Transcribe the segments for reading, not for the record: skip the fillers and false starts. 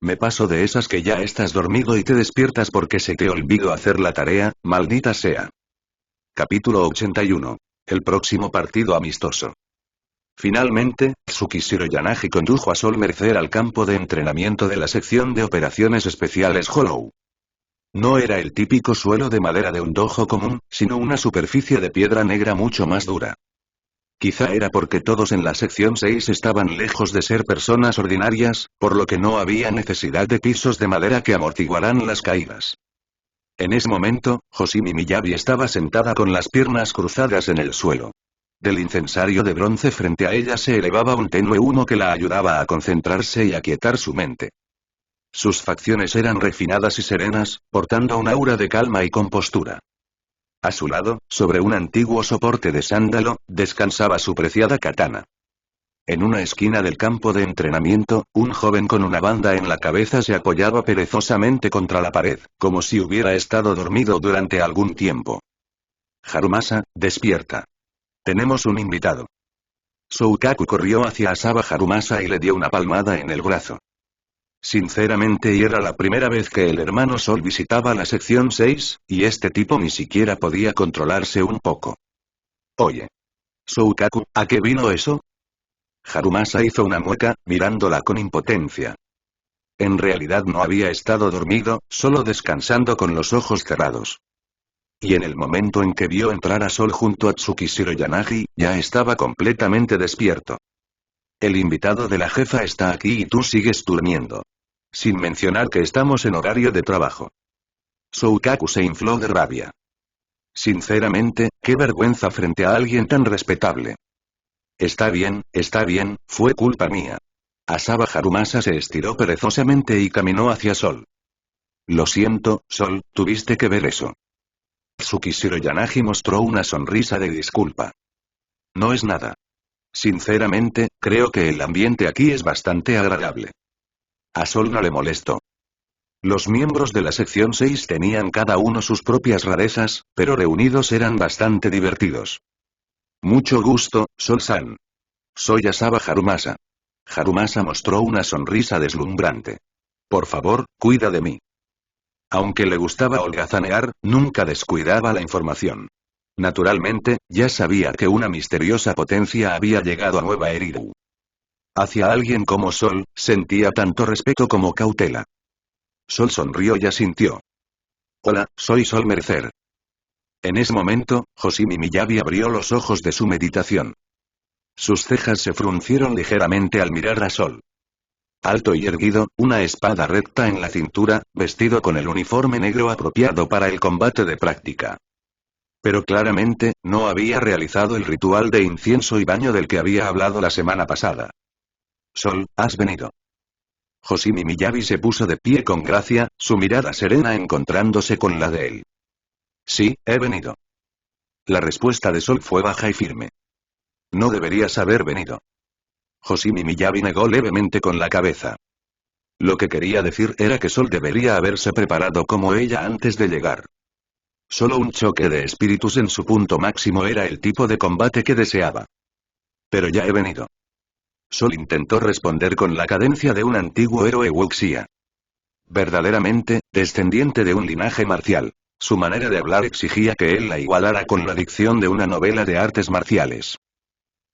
Me paso de esas que ya estás dormido y te despiertas porque se te olvidó hacer la tarea, maldita sea. Capítulo 81. El próximo partido amistoso. Finalmente, Tsukishiro Yanagi condujo a Sol Mercer al campo de entrenamiento de la sección de operaciones especiales Hollow. No era el típico suelo de madera de un dojo común, sino una superficie de piedra negra mucho más dura. Quizá era porque todos en la sección 6 estaban lejos de ser personas ordinarias, por lo que no había necesidad de pisos de madera que amortiguaran las caídas. En ese momento, Hoshimi Miyabi estaba sentada con las piernas cruzadas en el suelo. Del incensario de bronce frente a ella se elevaba un tenue humo que la ayudaba a concentrarse y aquietar su mente. Sus facciones eran refinadas y serenas, portando un aura de calma y compostura. A su lado, sobre un antiguo soporte de sándalo, descansaba su preciada katana. En una esquina del campo de entrenamiento, un joven con una banda en la cabeza se apoyaba perezosamente contra la pared, como si hubiera estado dormido durante algún tiempo. Harumasa, despierta. Tenemos un invitado. Soukaku corrió hacia Asaba Harumasa y le dio una palmada en el brazo. Sinceramente era la primera vez que el hermano Sol visitaba la sección 6, y este tipo ni siquiera podía controlarse un poco. Oye. Soukaku, ¿a qué vino eso? Harumasa hizo una mueca, mirándola con impotencia. En realidad no había estado dormido, solo descansando con los ojos cerrados. Y en el momento en que vio entrar a Sol junto a Tsukishiro Yanagi, ya estaba completamente despierto. El invitado de la jefa está aquí y tú sigues durmiendo. Sin mencionar que estamos en horario de trabajo. Soukaku se infló de rabia. Sinceramente, qué vergüenza frente a alguien tan respetable. Está bien, fue culpa mía. Asaba Harumasa se estiró perezosamente y caminó hacia Sol. Lo siento, Sol, tuviste que ver eso. Tsukishiro Yanagi mostró una sonrisa de disculpa. No es nada. Sinceramente, creo que el ambiente aquí es bastante agradable. A Sol no le molestó. Los miembros de la sección 6 tenían cada uno sus propias rarezas, pero reunidos eran bastante divertidos. Mucho gusto, Sol-san. Soy Asaba Harumasa. Harumasa mostró una sonrisa deslumbrante. Por favor, cuida de mí. Aunque le gustaba holgazanear, nunca descuidaba la información. Naturalmente, ya sabía que una misteriosa potencia había llegado a Nueva Eridu. Hacia alguien como Sol, sentía tanto respeto como cautela. Sol sonrió y asintió. Hola, soy Sol Mercer. En ese momento, Hoshimi Miyabi abrió los ojos de su meditación. Sus cejas se fruncieron ligeramente al mirar a Sol. Alto y erguido, una espada recta en la cintura, vestido con el uniforme negro apropiado para el combate de práctica. Pero claramente, no había realizado el ritual de incienso y baño del que había hablado la semana pasada. Sol, has venido. Hoshimi Miyabi se puso de pie con gracia, su mirada serena encontrándose con la de él. Sí, he venido. La respuesta de Sol fue baja y firme. No deberías haber venido. Hoshimi Miyabi negó levemente con la cabeza. Lo que quería decir era que Sol debería haberse preparado como ella antes de llegar. Solo un choque de espíritus en su punto máximo era el tipo de combate que deseaba. Pero ya he venido. Sol intentó responder con la cadencia de un antiguo héroe wuxia. Verdaderamente, descendiente de un linaje marcial, su manera de hablar exigía que él la igualara con la dicción de una novela de artes marciales.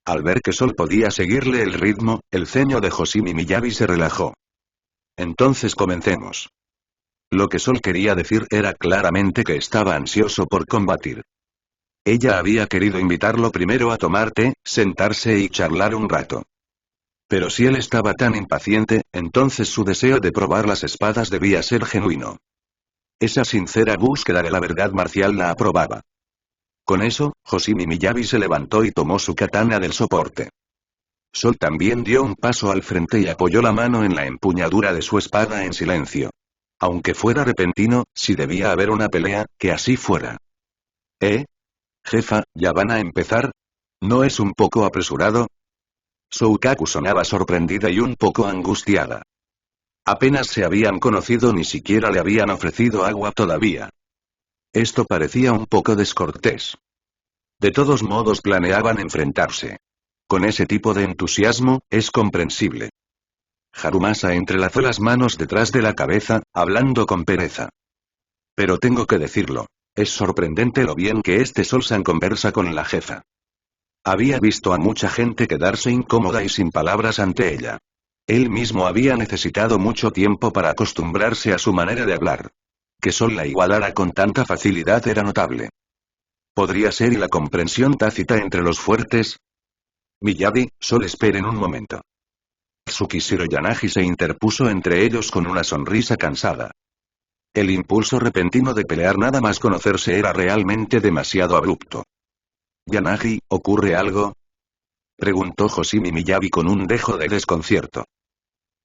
Al ver que Sol podía seguirle el ritmo, el ceño de Hoshimi Miyabi se relajó. Entonces comencemos. Lo que Sol quería decir era claramente que estaba ansioso por combatir. Ella había querido invitarlo primero a tomar té, sentarse y charlar un rato. Pero si él estaba tan impaciente, entonces su deseo de probar las espadas debía ser genuino. Esa sincera búsqueda de la verdad marcial la aprobaba. Con eso, Hoshimi Miyabi se levantó y tomó su katana del soporte. Sol también dio un paso al frente y apoyó la mano en la empuñadura de su espada en silencio. Aunque fuera repentino, si debía haber una pelea, que así fuera. Jefa, ¿ya van a empezar? ¿No es un poco apresurado? Soukaku sonaba sorprendida y un poco angustiada. Apenas se habían conocido, ni siquiera le habían ofrecido agua todavía. Esto parecía un poco descortés. De todos modos planeaban enfrentarse. Con ese tipo de entusiasmo, es comprensible. Harumasa entrelazó las manos detrás de la cabeza, hablando con pereza. Pero tengo que decirlo. Es sorprendente lo bien que este Sol-san conversa con la jefa. Había visto a mucha gente quedarse incómoda y sin palabras ante ella. Él mismo había necesitado mucho tiempo para acostumbrarse a su manera de hablar. Que Sol la igualara con tanta facilidad era notable. ¿Podría ser y la comprensión tácita entre los fuertes? Miyabi, Sol esperen un momento. Tsukishiro Yanagi se interpuso entre ellos con una sonrisa cansada. El impulso repentino de pelear nada más conocerse era realmente demasiado abrupto. Yanagi, ¿ocurre algo? Preguntó Hoshimi Miyabi con un dejo de desconcierto.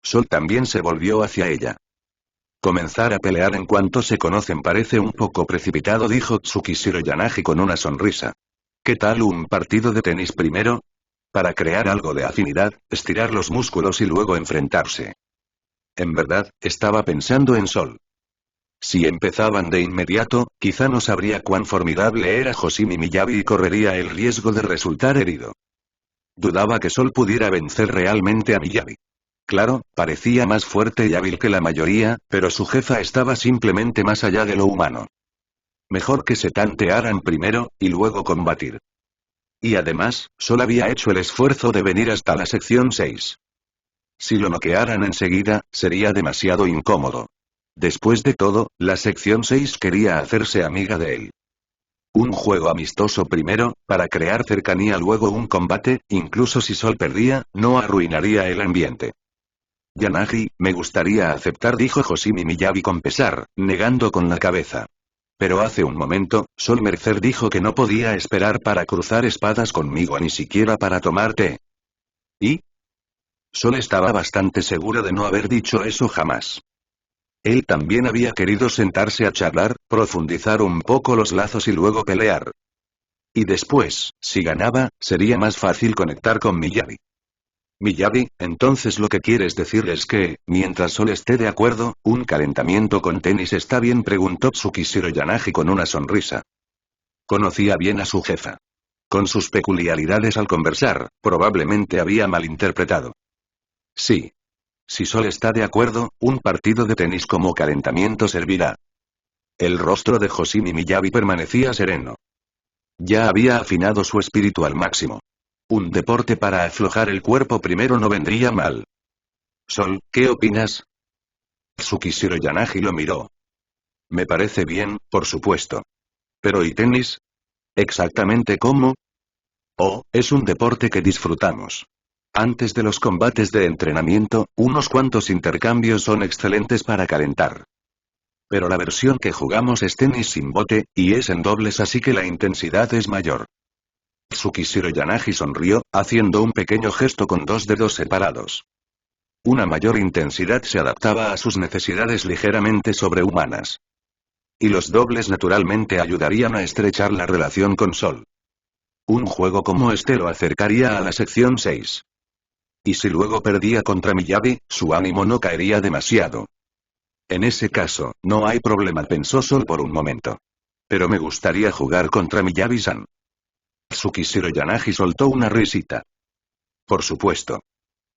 Sol también se volvió hacia ella. Comenzar a pelear en cuanto se conocen parece un poco precipitado, dijo Tsukishiro Yanagi con una sonrisa. ¿Qué tal un partido de tenis primero? Para crear algo de afinidad, estirar los músculos y luego enfrentarse. En verdad, estaba pensando en Sol. Si empezaban de inmediato, quizá no sabría cuán formidable era Hoshimi Miyabi y correría el riesgo de resultar herido. Dudaba que Sol pudiera vencer realmente a Miyabi. Claro, parecía más fuerte y hábil que la mayoría, pero su jefa estaba simplemente más allá de lo humano. Mejor que se tantearan primero, y luego combatir. Y además, Sol había hecho el esfuerzo de venir hasta la sección 6. Si lo noquearan enseguida, sería demasiado incómodo. Después de todo, la sección 6 quería hacerse amiga de él. Un juego amistoso primero, para crear cercanía, luego un combate, incluso si Sol perdía, no arruinaría el ambiente. Yanagi, me gustaría aceptar, dijo Hoshimi Miyabi con pesar, negando con la cabeza. Pero hace un momento, Sol Mercer dijo que no podía esperar para cruzar espadas conmigo ni siquiera para tomar té. ¿Y? Sol estaba bastante segura de no haber dicho eso jamás. Él también había querido sentarse a charlar, profundizar un poco los lazos y luego pelear. Y después, si ganaba, sería más fácil conectar con Miyabi. Miyabi, entonces lo que quieres decir es que, mientras Sol esté de acuerdo, un calentamiento con tenis está bien, preguntó Tsukishiro Yanagi con una sonrisa. Conocía bien a su jefa. Con sus peculiaridades al conversar, probablemente había malinterpretado. Sí. Si Sol está de acuerdo, un partido de tenis como calentamiento servirá. El rostro de Hoshimi Miyabi permanecía sereno. Ya había afinado su espíritu al máximo. Un deporte para aflojar el cuerpo primero no vendría mal. Sol, ¿qué opinas? Tsukishiro Yanagi lo miró. Me parece bien, por supuesto. ¿Pero y tenis? ¿Exactamente cómo? Oh, es un deporte que disfrutamos. Antes de los combates de entrenamiento, unos cuantos intercambios son excelentes para calentar. Pero la versión que jugamos es tenis sin bote, y es en dobles, así que la intensidad es mayor. Tsukishiro Yanagi sonrió, haciendo un pequeño gesto con dos dedos separados. Una mayor intensidad se adaptaba a sus necesidades ligeramente sobrehumanas. Y los dobles naturalmente ayudarían a estrechar la relación con Sol. Un juego como este lo acercaría a la sección 6. Y si luego perdía contra Miyabi, su ánimo no caería demasiado. En ese caso, no hay problema, pensó Sol por un momento. Pero me gustaría jugar contra Miyabi-san. Tsukishiro Yanagi soltó una risita. Por supuesto.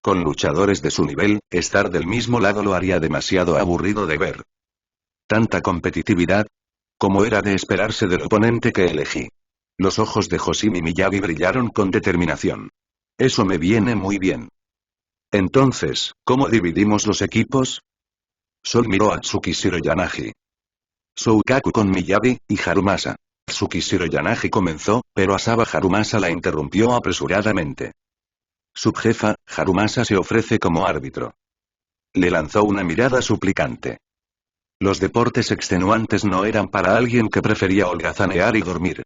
Con luchadores de su nivel, estar del mismo lado lo haría demasiado aburrido de ver. Tanta competitividad. Como era de esperarse del oponente que elegí. Los ojos de Hoshimi Miyabi brillaron con determinación. Eso me viene muy bien. Entonces, ¿cómo dividimos los equipos? Sol miró a Tsukishiro Yanagi. Soukaku con Miyabi, y Harumasa. Tsukishiro Yanagi comenzó, pero Asaba Harumasa la interrumpió apresuradamente. Subjefa, Harumasa se ofrece como árbitro. Le lanzó una mirada suplicante. Los deportes extenuantes no eran para alguien que prefería holgazanear y dormir.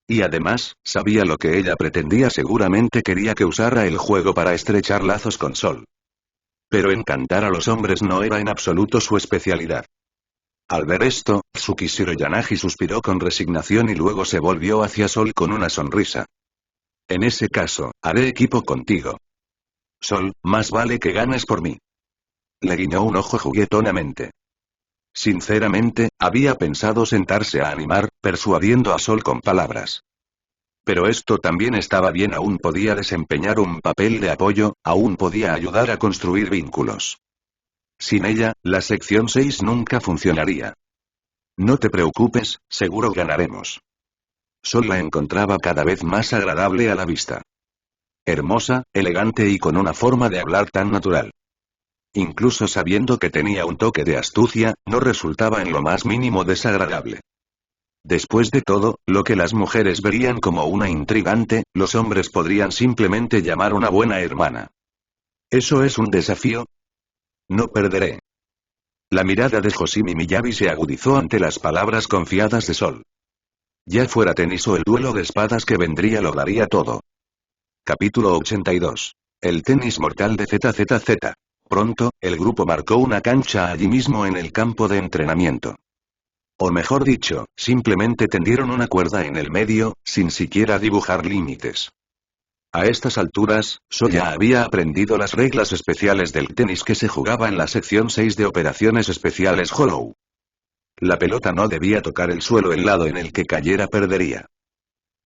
Y además, sabía lo que ella pretendía, seguramente quería que usara el juego para estrechar lazos con Sol. Pero encantar a los hombres no era en absoluto su especialidad. Al ver esto, Tsukishiro Yanagi suspiró con resignación y luego se volvió hacia Sol con una sonrisa. En ese caso, haré equipo contigo. Sol, más vale que ganes por mí. Le guiñó un ojo juguetonamente. Sinceramente, había pensado sentarse a animar, persuadiendo a Sol con palabras. Pero esto también estaba bien, aún podía desempeñar un papel de apoyo, aún podía ayudar a construir vínculos. Sin ella, la sección 6 nunca funcionaría. No te preocupes, seguro ganaremos. Sol la encontraba cada vez más agradable a la vista. Hermosa, elegante y con una forma de hablar tan natural. Incluso sabiendo que tenía un toque de astucia, no resultaba en lo más mínimo desagradable. Después de todo, lo que las mujeres verían como una intrigante, los hombres podrían simplemente llamar una buena hermana. ¿Eso es un desafío? No perderé. La mirada de Hosimi Miyabi se agudizó ante las palabras confiadas de Sol. Ya fuera tenis o el duelo de espadas que vendría, lo daría todo. Capítulo 82. El tenis mortal de ZZZ. Pronto, el grupo marcó una cancha allí mismo en el campo de entrenamiento. O mejor dicho, simplemente tendieron una cuerda en el medio, sin siquiera dibujar límites. A estas alturas, Sol ya había aprendido las reglas especiales del tenis que se jugaba en la sección 6 de Operaciones Especiales Hollow. La pelota no debía tocar el suelo, el lado en el que cayera perdería.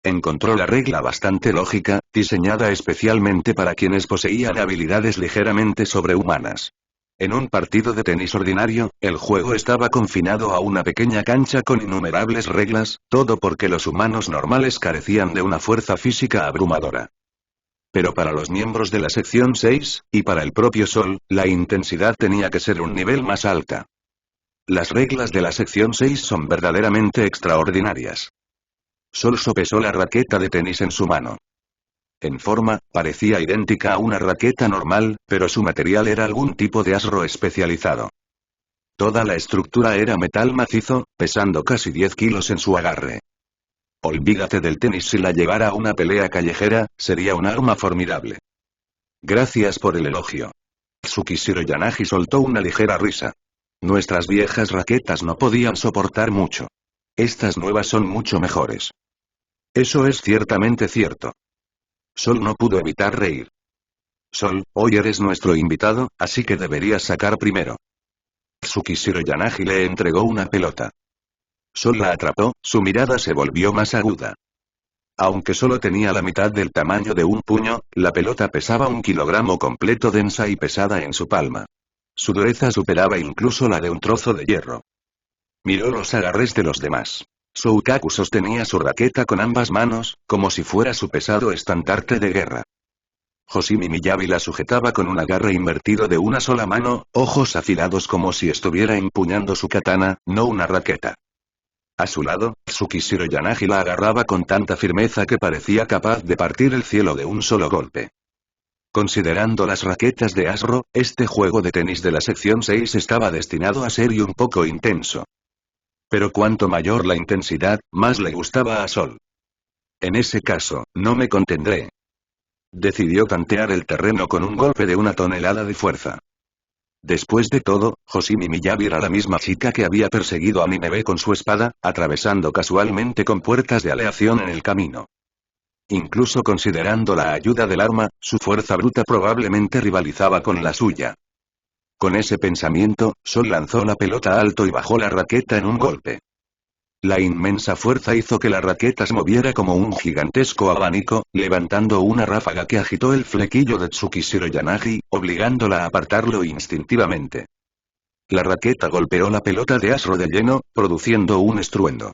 Encontró la regla bastante lógica, diseñada especialmente para quienes poseían habilidades ligeramente sobrehumanas. En un partido de tenis ordinario, el juego estaba confinado a una pequeña cancha con innumerables reglas, todo porque los humanos normales carecían de una fuerza física abrumadora. Pero para los miembros de la sección 6, y para el propio Sol, la intensidad tenía que ser un nivel más alta. Las reglas de la sección 6 son verdaderamente extraordinarias. Sol sopesó la raqueta de tenis en su mano. En forma, parecía idéntica a una raqueta normal, pero su material era algún tipo de asro especializado. Toda la estructura era metal macizo, pesando casi 10 kilos en su agarre. Olvídate del tenis, si la llevara a una pelea callejera, sería un arma formidable. Gracias por el elogio. Tsukishiro Yanagi soltó una ligera risa. Nuestras viejas raquetas no podían soportar mucho. Estas nuevas son mucho mejores. Eso es ciertamente cierto. Sol no pudo evitar reír. Sol, hoy eres nuestro invitado, así que deberías sacar primero. Tsukishiro Yanagi le entregó una pelota. Sol la atrapó, su mirada se volvió más aguda. Aunque solo tenía la mitad del tamaño de un puño, la pelota pesaba 1 kilogramo completo, densa y pesada en su palma. Su dureza superaba incluso la de un trozo de hierro. Miró los agarres de los demás. Soukaku sostenía su raqueta con ambas manos, como si fuera su pesado estandarte de guerra. Hosimi Miyabi la sujetaba con un agarre invertido de una sola mano, ojos afilados como si estuviera empuñando su katana, no una raqueta. A su lado, Tsukishiro Yanagi la agarraba con tanta firmeza que parecía capaz de partir el cielo de un solo golpe. Considerando las raquetas de asro, este juego de tenis de la sección 6 estaba destinado a ser y un poco intenso. Pero cuanto mayor la intensidad, más le gustaba a Sol. En ese caso, no me contendré. Decidió tantear el terreno con un golpe de 1 tonelada de fuerza. Después de todo, Hosimi Miyabi era la misma chica que había perseguido a Ninebe con su espada, atravesando casualmente con puertas de aleación en el camino. Incluso considerando la ayuda del arma, su fuerza bruta probablemente rivalizaba con la suya. Con ese pensamiento, Sol lanzó la pelota alto y bajó la raqueta en un golpe. La inmensa fuerza hizo que la raqueta se moviera como un gigantesco abanico, levantando una ráfaga que agitó el flequillo de Tsukishiro Yanagi, obligándola a apartarlo instintivamente. La raqueta golpeó la pelota de asro de lleno, produciendo un estruendo.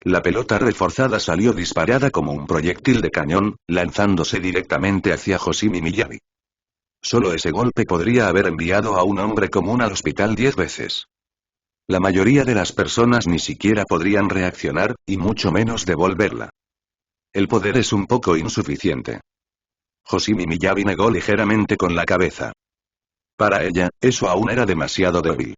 La pelota reforzada salió disparada como un proyectil de cañón, lanzándose directamente hacia Hosimi Miyabi. Solo ese golpe podría haber enviado a un hombre común al hospital 10 veces. La mayoría de las personas ni siquiera podrían reaccionar, y mucho menos devolverla. El poder es un poco insuficiente. Hosimi Miyabi negó ligeramente con la cabeza. Para ella, eso aún era demasiado débil.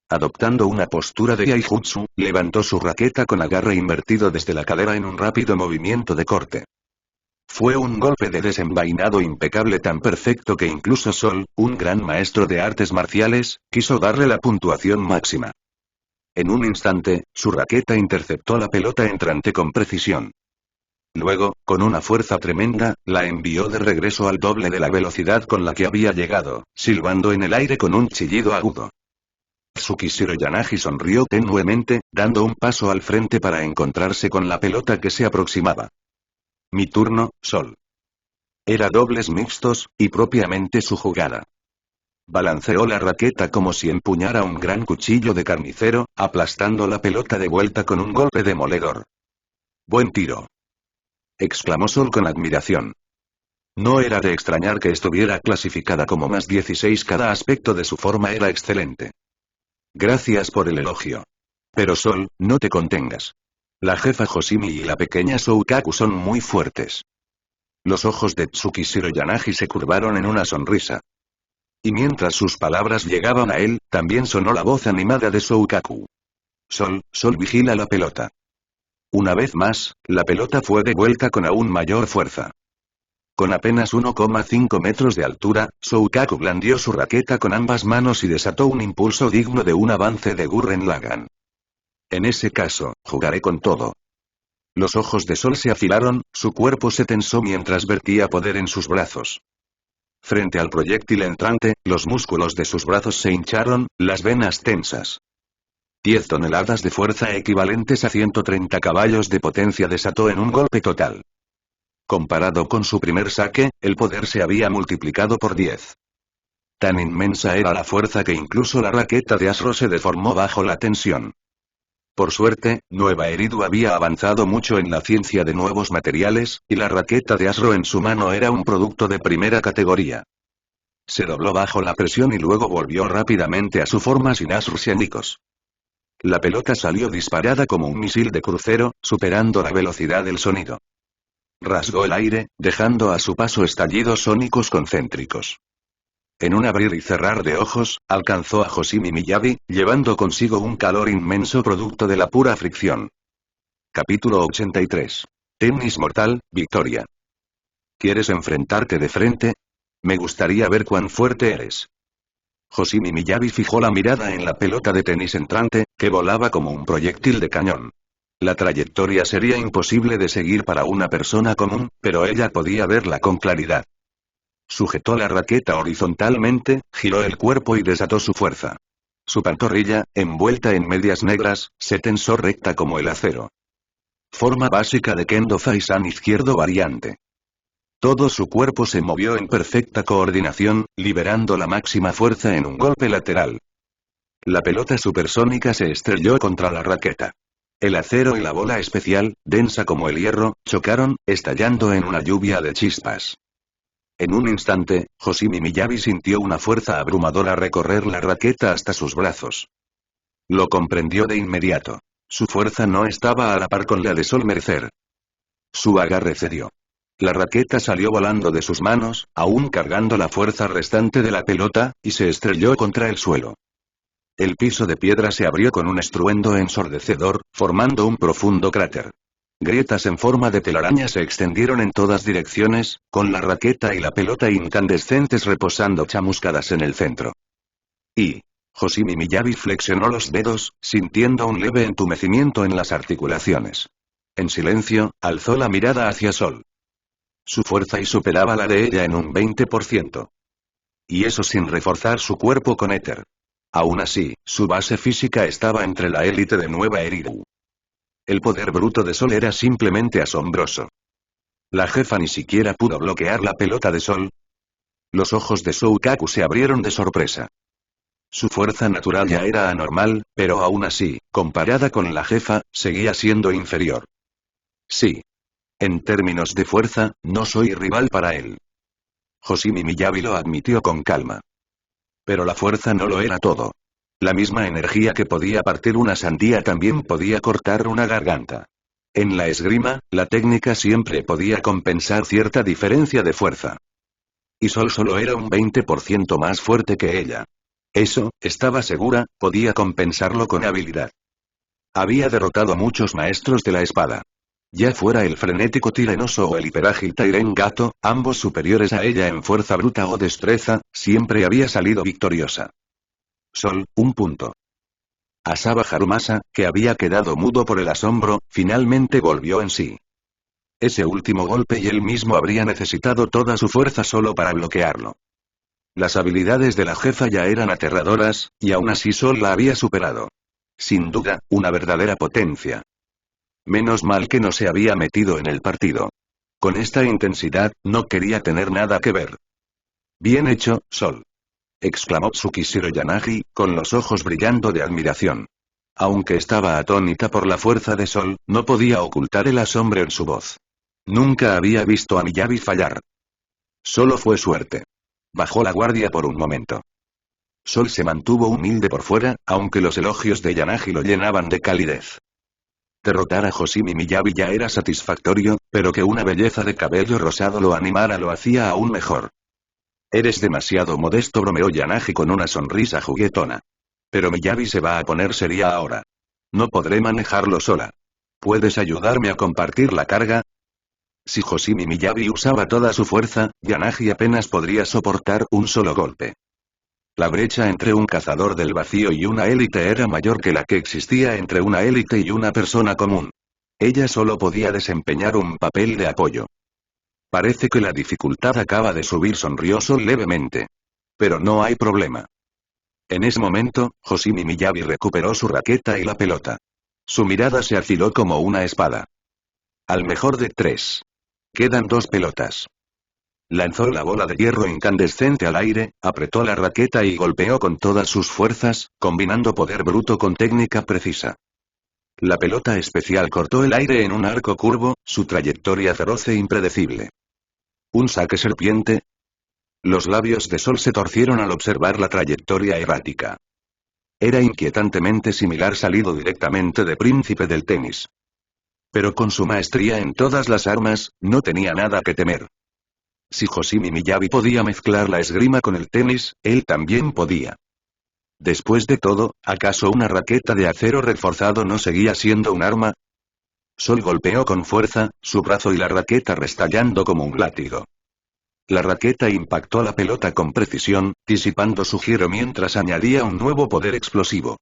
Adoptando una postura de Yaijutsu, levantó su raqueta con agarre invertido desde la cadera en un rápido movimiento de corte. Fue un golpe de desenvainado impecable, tan perfecto que incluso Sol, un gran maestro de artes marciales, quiso darle la puntuación máxima. En un instante, su raqueta interceptó la pelota entrante con precisión. Luego, con una fuerza tremenda, la envió de regreso al doble de la velocidad con la que había llegado, silbando en el aire con un chillido agudo. Tsukishiro Yanagi sonrió tenuemente, dando un paso al frente para encontrarse con la pelota que se aproximaba. Mi turno, Sol. Era dobles mixtos, y propiamente su jugada. Balanceó la raqueta como si empuñara un gran cuchillo de carnicero, aplastando la pelota de vuelta con un golpe demoledor. Buen tiro. Exclamó Sol con admiración. No era de extrañar que estuviera clasificada como más 16, cada aspecto de su forma era excelente. Gracias por el elogio. Pero Sol, no te contengas. La jefa Hoshimi y la pequeña Soukaku son muy fuertes. Los ojos de Tsukishiro Yanagi se curvaron en una sonrisa. Y mientras sus palabras llegaban a él, también sonó la voz animada de Soukaku. Sol, vigila la pelota. Una vez más, la pelota fue devuelta con aún mayor fuerza. Con apenas 1,5 metros de altura, Soukaku blandió su raqueta con ambas manos y desató un impulso digno de un avance de Gurren Lagann. En ese caso, jugaré con todo. Los ojos de Sol se afilaron, su cuerpo se tensó mientras vertía poder en sus brazos. Frente al proyectil entrante, los músculos de sus brazos se hincharon, las venas tensas. 10 toneladas de fuerza equivalentes a 130 caballos de potencia desató en un golpe total. Comparado con su primer saque, el poder se había multiplicado por 10. Tan inmensa era la fuerza que incluso la raqueta de Asro se deformó bajo la tensión. Por suerte, Nueva Eridu había avanzado mucho en la ciencia de nuevos materiales, y la raqueta de Asro en su mano era un producto de primera categoría. Se dobló bajo la presión y luego volvió rápidamente a su forma sin asrusianicos. La pelota salió disparada como un misil de crucero, superando la velocidad del sonido. Rasgó el aire, dejando a su paso estallidos sónicos concéntricos. En un abrir y cerrar de ojos, alcanzó a Hoshimi Miyabi, llevando consigo un calor inmenso producto de la pura fricción. Capítulo 83. Tenis mortal, victoria. ¿Quieres enfrentarte de frente? Me gustaría ver cuán fuerte eres. Hoshimi Miyabi fijó la mirada en la pelota de tenis entrante, que volaba como un proyectil de cañón. La trayectoria sería imposible de seguir para una persona común, pero ella podía verla con claridad. Sujetó la raqueta horizontalmente, giró el cuerpo y desató su fuerza. Su pantorrilla, envuelta en medias negras, se tensó recta como el acero. Forma básica de Kendo Faisan izquierdo variante. Todo su cuerpo se movió en perfecta coordinación, liberando la máxima fuerza en un golpe lateral. La pelota supersónica se estrelló contra la raqueta. El acero y la bola especial, densa como el hierro, chocaron, estallando en una lluvia de chispas. En un instante, Hoshimi Miyabi sintió una fuerza abrumadora recorrer la raqueta hasta sus brazos. Lo comprendió de inmediato. Su fuerza no estaba a la par con la de Sol Mercer. Su agarre cedió. La raqueta salió volando de sus manos, aún cargando la fuerza restante de la pelota, y se estrelló contra el suelo. El piso de piedra se abrió con un estruendo ensordecedor, formando un profundo cráter. Grietas en forma de telaraña se extendieron en todas direcciones, con la raqueta y la pelota incandescentes reposando chamuscadas en el centro. Hoshimi Miyabi flexionó los dedos, sintiendo un leve entumecimiento en las articulaciones. En silencio, alzó la mirada hacia Sol. Su fuerza superaba la de ella en un 20%. Y eso sin reforzar su cuerpo con éter. Aún así, su base física estaba entre la élite de Nueva Eridu. El poder bruto de Sol era simplemente asombroso. La jefa ni siquiera pudo bloquear la pelota de Sol. Los ojos de Soukaku se abrieron de sorpresa. Su fuerza natural ya era anormal, pero aún así, comparada con la jefa, seguía siendo inferior. Sí. En términos de fuerza, no soy rival para él. Hoshimi Miyabi lo admitió con calma. Pero la fuerza no lo era todo. La misma energía que podía partir una sandía también podía cortar una garganta. En la esgrima, la técnica siempre podía compensar cierta diferencia de fuerza. Y Sol solo era un 20% más fuerte que ella. Eso, estaba segura, podía compensarlo con habilidad. Había derrotado a muchos maestros de la espada. Ya fuera el frenético Tirenoso o el hiperágil Tairen Gato, ambos superiores a ella en fuerza bruta o destreza, siempre había salido victoriosa. Sol, un punto. Asaba Harumasa, que había quedado mudo por el asombro, finalmente volvió en sí. Ese último golpe y él mismo habría necesitado toda su fuerza solo para bloquearlo. Las habilidades de la jefa ya eran aterradoras, y aún así Sol la había superado. Sin duda, una verdadera potencia. Menos mal que no se había metido en el partido. Con esta intensidad, no quería tener nada que ver. Bien hecho, Sol. Exclamó Tsukishiro Yanagi, con los ojos brillando de admiración. Aunque estaba atónita por la fuerza de Sol, no podía ocultar el asombro en su voz. Nunca había visto a Miyabi fallar. Solo fue suerte. Bajó la guardia por un momento. Sol se mantuvo humilde por fuera, aunque los elogios de Yanagi lo llenaban de calidez. Derrotar a Hoshimi Miyabi ya era satisfactorio, pero que una belleza de cabello rosado lo animara lo hacía aún mejor. Eres demasiado modesto, bromeó Yanagi con una sonrisa juguetona. Pero Miyabi se va a poner seria ahora. No podré manejarlo sola. ¿Puedes ayudarme a compartir la carga? Si Hoshimi Miyabi usaba toda su fuerza, Yanagi apenas podría soportar un solo golpe. La brecha entre un cazador del vacío y una élite era mayor que la que existía entre una élite y una persona común. Ella solo podía desempeñar un papel de apoyo. Parece que la dificultad acaba de subir, sonrió Sol levemente. Pero no hay problema. En ese momento, Hoshimi Miyabi recuperó su raqueta y la pelota. Su mirada se afiló como una espada. Al mejor de 3. Quedan 2 pelotas. Lanzó la bola de hierro incandescente al aire, apretó la raqueta y golpeó con todas sus fuerzas, combinando poder bruto con técnica precisa. La pelota especial cortó el aire en un arco curvo, su trayectoria feroz e impredecible. ¿Un saque serpiente? Los labios de Sol se torcieron al observar la trayectoria errática. Era inquietantemente similar, salido directamente de Príncipe del tenis. Pero con su maestría en todas las armas, no tenía nada que temer. Si Hoshimi Miyabi podía mezclar la esgrima con el tenis, él también podía. Después de todo, ¿acaso una raqueta de acero reforzado no seguía siendo un arma? Sol golpeó con fuerza, su brazo y la raqueta restallando como un látigo. La raqueta impactó la pelota con precisión, disipando su giro mientras añadía un nuevo poder explosivo.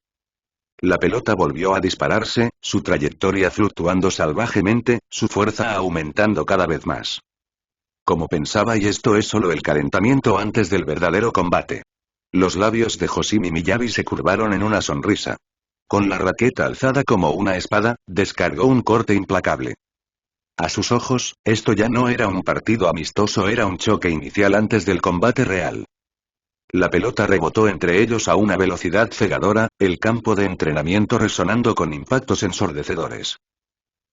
La pelota volvió a dispararse, su trayectoria fluctuando salvajemente, su fuerza aumentando cada vez más. Como pensaba, y esto es solo el calentamiento antes del verdadero combate. Los labios de Hoshimi Miyabi se curvaron en una sonrisa. Con la raqueta alzada como una espada, descargó un corte implacable. A sus ojos, esto ya no era un partido amistoso, era un choque inicial antes del combate real. La pelota rebotó entre ellos a una velocidad cegadora, el campo de entrenamiento resonando con impactos ensordecedores.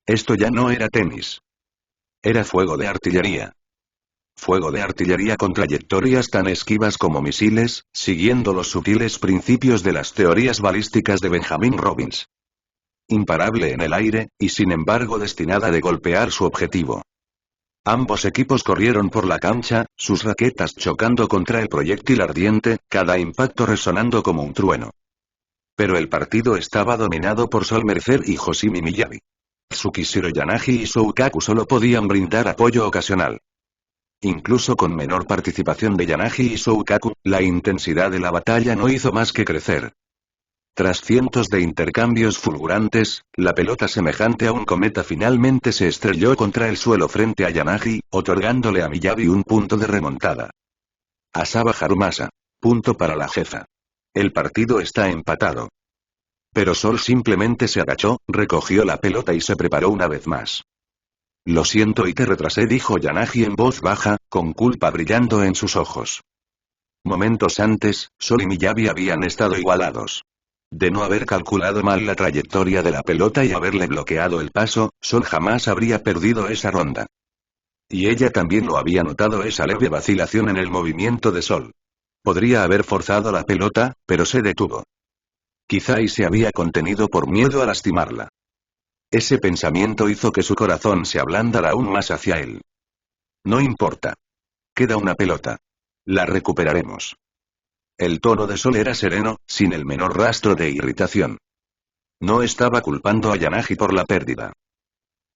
Esto ya no era tenis. Era fuego de artillería. Fuego de artillería con trayectorias tan esquivas como misiles, siguiendo los sutiles principios de las teorías balísticas de Benjamin Robbins. Imparable en el aire, y sin embargo destinada a golpear su objetivo. Ambos equipos corrieron por la cancha, sus raquetas chocando contra el proyectil ardiente, cada impacto resonando como un trueno. Pero el partido estaba dominado por Sol Mercer y Hoshimi Miyabi. Tsukishiro Yanagi y Soukaku solo podían brindar apoyo ocasional. Incluso con menor participación de Yanagi y Soukaku, la intensidad de la batalla no hizo más que crecer. Tras cientos de intercambios fulgurantes, la pelota semejante a un cometa finalmente se estrelló contra el suelo frente a Yanagi, otorgándole a Miyabi un punto de remontada. Asaba Harumasa. Punto para la jefa. El partido está empatado. Pero Sol simplemente se agachó, recogió la pelota y se preparó una vez más. Lo siento y te retrasé, dijo Yanagi en voz baja, con culpa brillando en sus ojos. Momentos antes, Sol y Miyabi habían estado igualados. De no haber calculado mal la trayectoria de la pelota y haberle bloqueado el paso, Sol jamás habría perdido esa ronda. Y ella también lo había notado, esa leve vacilación en el movimiento de Sol. Podría haber forzado la pelota, pero se detuvo. Quizá y se había contenido por miedo a lastimarla. Ese pensamiento hizo que su corazón se ablandara aún más hacia él. No importa. Queda una pelota. La recuperaremos. El tono de Sol era sereno, sin el menor rastro de irritación. No estaba culpando a Yanagi por la pérdida.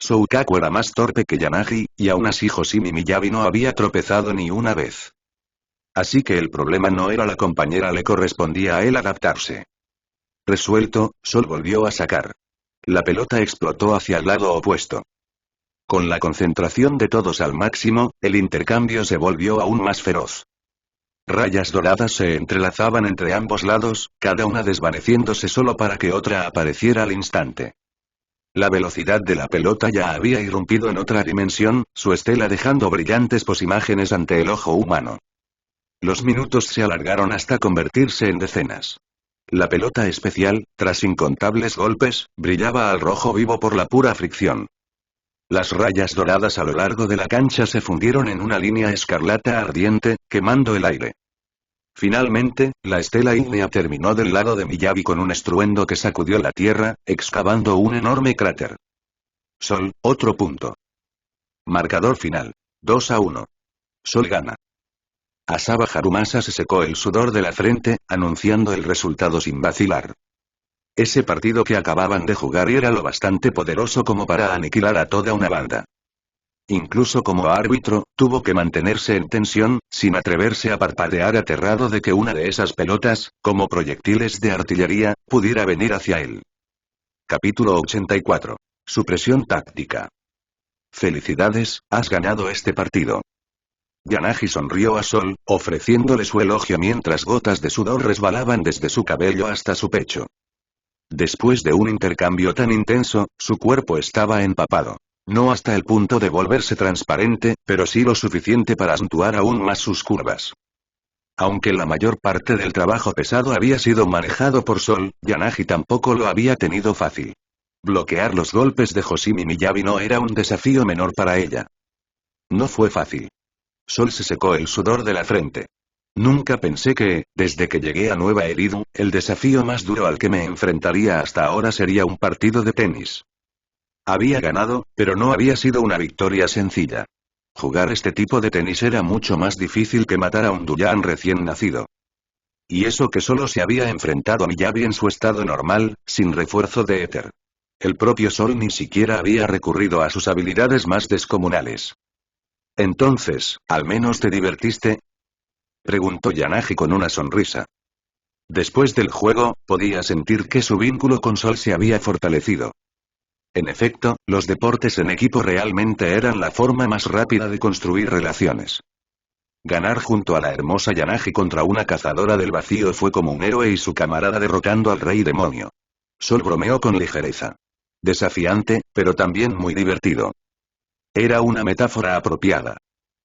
Soukaku era más torpe que Yanagi, y aún así Hoshimi Miyabi no había tropezado ni una vez. Así que el problema no era la compañera, le correspondía a él adaptarse. Resuelto, Sol volvió a sacar. La pelota explotó hacia el lado opuesto. Con la concentración de todos al máximo, el intercambio se volvió aún más feroz. Rayas doradas se entrelazaban entre ambos lados, cada una desvaneciéndose solo para que otra apareciera al instante. La velocidad de la pelota ya había irrumpido en otra dimensión, su estela dejando brillantes posimágenes ante el ojo humano. Los minutos se alargaron hasta convertirse en decenas. La pelota especial, tras incontables golpes, brillaba al rojo vivo por la pura fricción. Las rayas doradas a lo largo de la cancha se fundieron en una línea escarlata ardiente, quemando el aire. Finalmente, la estela ígnea terminó del lado de Miyabi con un estruendo que sacudió la tierra, excavando un enorme cráter. Sol, otro punto. Marcador final. 2-1. Sol gana. Asaba Harumasa se secó el sudor de la frente, anunciando el resultado sin vacilar. Ese partido que acababan de jugar era lo bastante poderoso como para aniquilar a toda una banda. Incluso como árbitro, tuvo que mantenerse en tensión, sin atreverse a parpadear aterrado de que una de esas pelotas, como proyectiles de artillería, pudiera venir hacia él. Capítulo 84. Supresión táctica. Felicidades, has ganado este partido. Yanagi sonrió a Sol, ofreciéndole su elogio mientras gotas de sudor resbalaban desde su cabello hasta su pecho. Después de un intercambio tan intenso, su cuerpo estaba empapado. No hasta el punto de volverse transparente, pero sí lo suficiente para acentuar aún más sus curvas. Aunque la mayor parte del trabajo pesado había sido manejado por Sol, Yanagi tampoco lo había tenido fácil. Bloquear los golpes de Hoshimi Miyabi no era un desafío menor para ella. No fue fácil. Sol se secó el sudor de la frente. Nunca pensé que, desde que llegué a Nueva Eridu, el desafío más duro al que me enfrentaría hasta ahora sería un partido de tenis. Había ganado, pero no había sido una victoria sencilla. Jugar este tipo de tenis era mucho más difícil que matar a un Duyan recién nacido. Y eso que solo se había enfrentado a Miyabi en su estado normal, sin refuerzo de éter. El propio Sol ni siquiera había recurrido a sus habilidades más descomunales. Entonces, ¿al menos te divertiste?, preguntó Yanagi con una sonrisa. Después del juego, podía sentir que su vínculo con Sol se había fortalecido. En efecto, los deportes en equipo realmente eran la forma más rápida de construir relaciones. Ganar junto a la hermosa Yanagi contra una cazadora del vacío fue como un héroe y su camarada derrotando al rey demonio. Sol bromeó con ligereza. Desafiante, pero también muy divertido. Era una metáfora apropiada.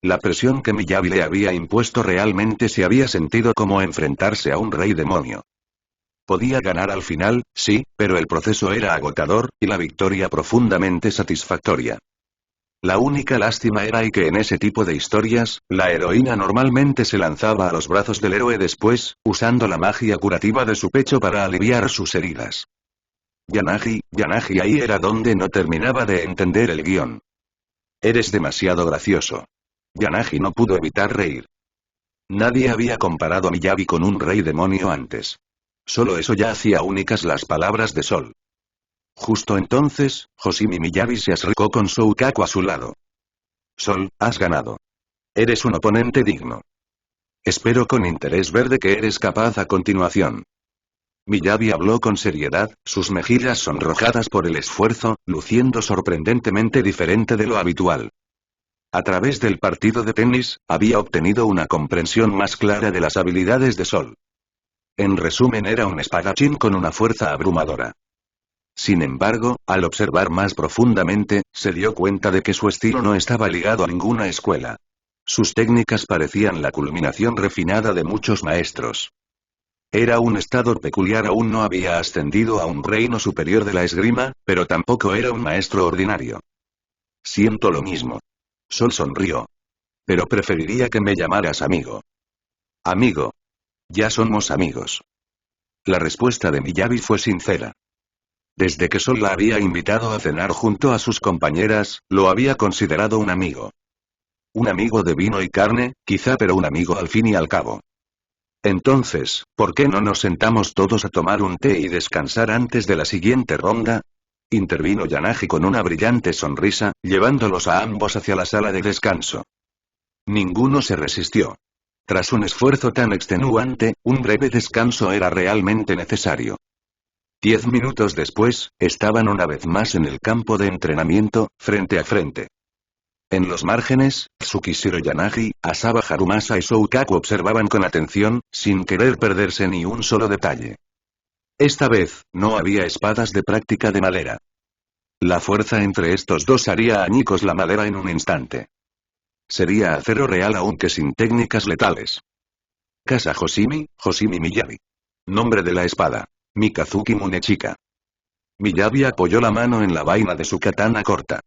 La presión que Miyabi le había impuesto realmente se había sentido como enfrentarse a un rey demonio. Podía ganar al final, sí, pero el proceso era agotador, y la victoria profundamente satisfactoria. La única lástima era que en ese tipo de historias, la heroína normalmente se lanzaba a los brazos del héroe después, usando la magia curativa de su pecho para aliviar sus heridas. Yanagi, ahí era donde no terminaba de entender el guión. Eres demasiado gracioso. Yanagi no pudo evitar reír. Nadie había comparado a Miyabi con un rey demonio antes. Solo eso ya hacía únicas las palabras de Sol. Justo entonces, Hoshimi Miyabi se acercó con Soukaku a su lado. Sol, has ganado. Eres un oponente digno. Espero con interés ver de qué eres capaz a continuación. Miyabi habló con seriedad, sus mejillas sonrojadas por el esfuerzo, luciendo sorprendentemente diferente de lo habitual. A través del partido de tenis, había obtenido una comprensión más clara de las habilidades de Sol. En resumen, era un espadachín con una fuerza abrumadora. Sin embargo, al observar más profundamente, se dio cuenta de que su estilo no estaba ligado a ninguna escuela. Sus técnicas parecían la culminación refinada de muchos maestros. Era un estado peculiar, aún no había ascendido a un reino superior de la esgrima, pero tampoco era un maestro ordinario. Siento lo mismo. Sol sonrió. Pero preferiría que me llamaras amigo. Amigo. Ya somos amigos. La respuesta de Miyabi fue sincera. Desde que Sol la había invitado a cenar junto a sus compañeras, lo había considerado un amigo. Un amigo de vino y carne, quizá, pero un amigo al fin y al cabo. Entonces, ¿por qué no nos sentamos todos a tomar un té y descansar antes de la siguiente ronda? Intervino Yanagi con una brillante sonrisa, llevándolos a ambos hacia la sala de descanso. Ninguno se resistió. Tras un esfuerzo tan extenuante, un breve descanso era realmente necesario. 10 minutos después, estaban una vez más en el campo de entrenamiento, frente a frente. En los márgenes, Tsukishiro Yanagi, Asaba Harumasa y Soukaku observaban con atención, sin querer perderse ni un solo detalle. Esta vez, no había espadas de práctica de madera. La fuerza entre estos dos haría añicos la madera en un instante. Sería acero real aunque sin técnicas letales. Kasa Hoshimi Miyabi. Nombre de la espada. Mikazuki Munechika. Miyabi apoyó la mano en la vaina de su katana corta.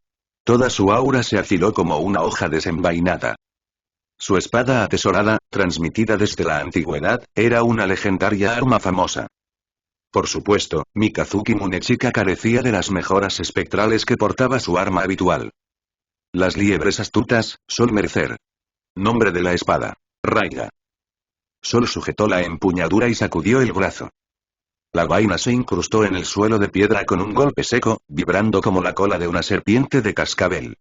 Toda su aura se afiló como una hoja desenvainada. Su espada atesorada, transmitida desde la antigüedad, era una legendaria arma famosa. Por supuesto, Mikazuki Munechika carecía de las mejoras espectrales que portaba su arma habitual. Las liebres astutas, Sol Mercer. Nombre de la espada. Raiga. Sol sujetó la empuñadura y sacudió el brazo. La vaina se incrustó en el suelo de piedra con un golpe seco, vibrando como la cola de una serpiente de cascabel.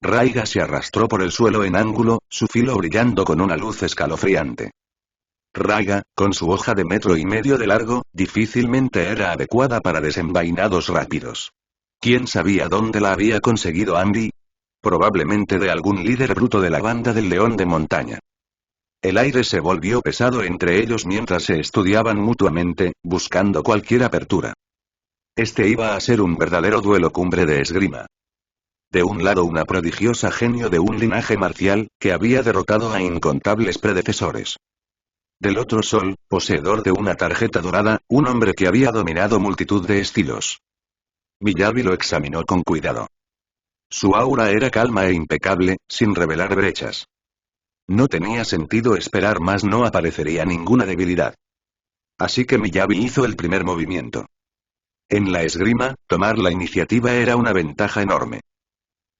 Raiga se arrastró por el suelo en ángulo, su filo brillando con una luz escalofriante. Raiga, con su hoja de 1,5 metros de largo, difícilmente era adecuada para desenvainados rápidos. ¿Quién sabía dónde la había conseguido Andy? Probablemente de algún líder bruto de la banda del León de Montaña. El aire se volvió pesado entre ellos mientras se estudiaban mutuamente, buscando cualquier apertura. Este iba a ser un verdadero duelo cumbre de esgrima. De un lado una prodigiosa genio de un linaje marcial, que había derrotado a incontables predecesores. Del otro Sol, poseedor de una tarjeta dorada, un hombre que había dominado multitud de estilos. Miyabi lo examinó con cuidado. Su aura era calma e impecable, sin revelar brechas. No tenía sentido esperar más, no aparecería ninguna debilidad. Así que Miyabi hizo el primer movimiento. En la esgrima, tomar la iniciativa era una ventaja enorme.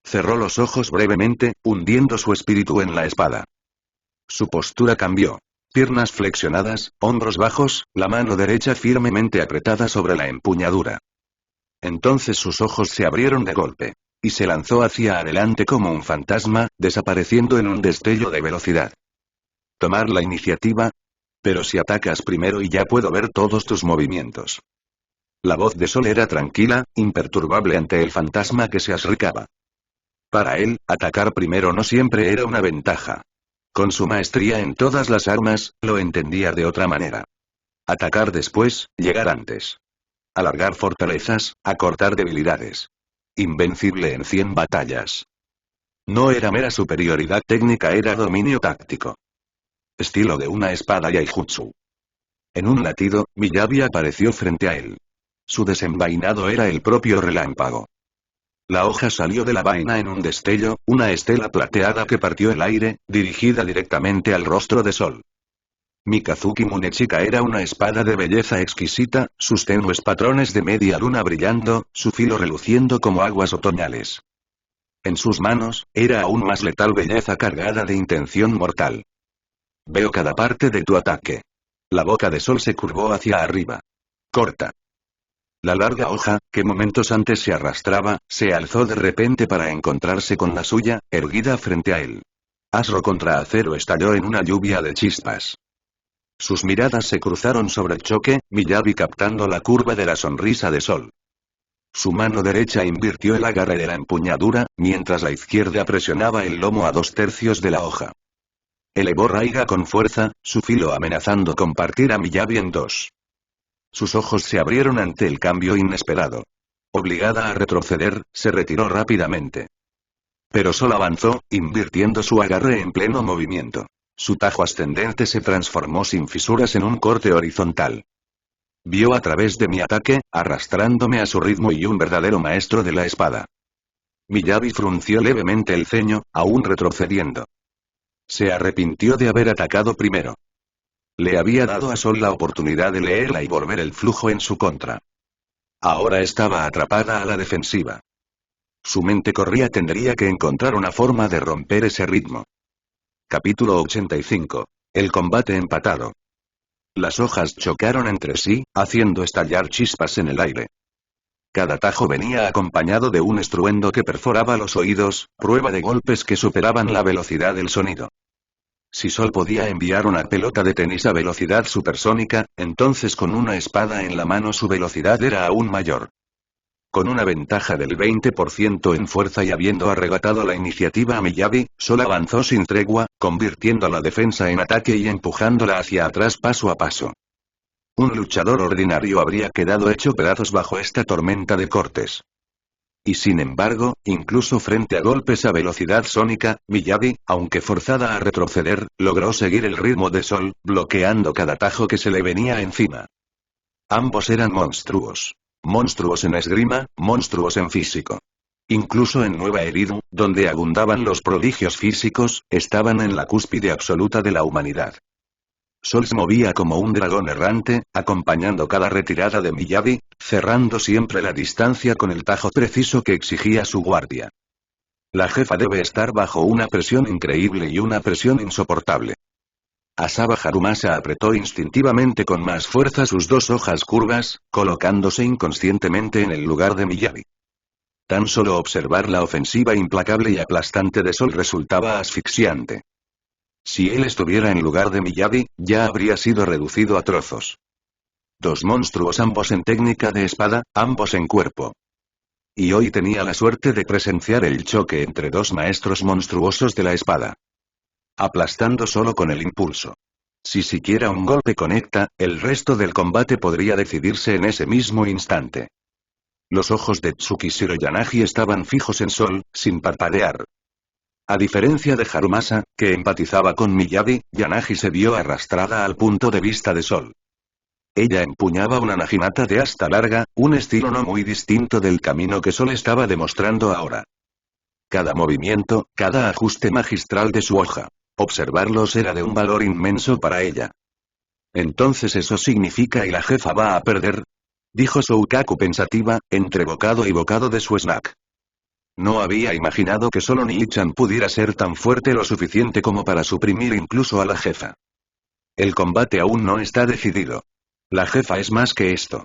Cerró los ojos brevemente, hundiendo su espíritu en la espada. Su postura cambió. Piernas flexionadas, hombros bajos, la mano derecha firmemente apretada sobre la empuñadura. Entonces sus ojos se abrieron de golpe. Y se lanzó hacia adelante como un fantasma, desapareciendo en un destello de velocidad. ¿Tomar la iniciativa? Pero si atacas primero y ya puedo ver todos tus movimientos. La voz de Sol era tranquila, imperturbable ante el fantasma que se acercaba. Para él, atacar primero no siempre era una ventaja. Con su maestría en todas las armas, lo entendía de otra manera. Atacar después, llegar antes. Alargar fortalezas, acortar debilidades. Invencible en 100 batallas. No era mera superioridad técnica, era dominio táctico. Estilo de una espada yaijutsu. En un latido, Miyabi apareció frente a él. Su desenvainado era el propio relámpago. La hoja salió de la vaina en un destello, una estela plateada que partió el aire, dirigida directamente al rostro de Sol. Mikazuki Munechika era una espada de belleza exquisita, sus tenues patrones de media luna brillando, su filo reluciendo como aguas otoñales. En sus manos, era aún más letal belleza cargada de intención mortal. Veo cada parte de tu ataque. La boca de Sol se curvó hacia arriba. Corta. La larga hoja, que momentos antes se arrastraba, se alzó de repente para encontrarse con la suya, erguida frente a él. Asro contra acero estalló en una lluvia de chispas. Sus miradas se cruzaron sobre el choque, Miyabi captando la curva de la sonrisa de Sol. Su mano derecha invirtió el agarre de la empuñadura, mientras la izquierda presionaba el lomo a 2/3 de la hoja. Elevó Raiga con fuerza, su filo amenazando con partir a Miyabi en dos. Sus ojos se abrieron ante el cambio inesperado. Obligada a retroceder, se retiró rápidamente. Pero Sol avanzó, invirtiendo su agarre en pleno movimiento. Su tajo ascendente se transformó sin fisuras en un corte horizontal. Vio a través de mi ataque, arrastrándome a su ritmo y un verdadero maestro de la espada. Miyabi frunció levemente el ceño, aún retrocediendo. Se arrepintió de haber atacado primero. Le había dado a Sol la oportunidad de leerla y volver el flujo en su contra. Ahora estaba atrapada a la defensiva. Su mente corría, tendría que encontrar una forma de romper ese ritmo. Capítulo 85. El combate empatado. Las hojas chocaron entre sí, haciendo estallar chispas en el aire. Cada tajo venía acompañado de un estruendo que perforaba los oídos, prueba de golpes que superaban la velocidad del sonido. Si Sol podía enviar una pelota de tenis a velocidad supersónica, entonces con una espada en la mano su velocidad era aún mayor. Con una ventaja del 20% en fuerza y habiendo arrebatado la iniciativa a Miyabi, Sol avanzó sin tregua, convirtiendo la defensa en ataque y empujándola hacia atrás paso a paso. Un luchador ordinario habría quedado hecho pedazos bajo esta tormenta de cortes. Y sin embargo, incluso frente a golpes a velocidad sónica, Miyagi, aunque forzada a retroceder, logró seguir el ritmo de Sol, bloqueando cada tajo que se le venía encima. Ambos eran monstruos. Monstruos en esgrima, monstruos en físico. Incluso en Nueva Eridu, donde abundaban los prodigios físicos, estaban en la cúspide absoluta de la humanidad. Sol se movía como un dragón errante, acompañando cada retirada de Miyagi, cerrando siempre la distancia con el tajo preciso que exigía su guardia. La jefa debe estar bajo una presión increíble y una presión insoportable. Asaba Harumasa apretó instintivamente con más fuerza sus dos hojas curvas, colocándose inconscientemente en el lugar de Miyagi. Tan solo observar la ofensiva implacable y aplastante de Sol resultaba asfixiante. Si él estuviera en lugar de Miyagi, ya habría sido reducido a trozos. Dos monstruos, ambos en técnica de espada, ambos en cuerpo. Y hoy tenía la suerte de presenciar el choque entre dos maestros monstruosos de la espada. Aplastando solo con el impulso. Si siquiera un golpe conecta, el resto del combate podría decidirse en ese mismo instante. Los ojos de Tsukishiro Yanagi estaban fijos en Sol, sin parpadear. A diferencia de Harumasa, que empatizaba con Miyagi, Yanagi se vio arrastrada al punto de vista de Sol. Ella empuñaba una naginata de asta larga, un estilo no muy distinto del camino que Sol estaba demostrando ahora. Cada movimiento, cada ajuste magistral de su hoja. Observarlos era de un valor inmenso para ella. Entonces eso significa y la jefa va a perder, dijo Soukaku pensativa, entre bocado y bocado de su snack. No había imaginado que solo Nii-chan pudiera ser tan fuerte lo suficiente como para suprimir incluso a la jefa. El combate aún no está decidido. La jefa es más que esto.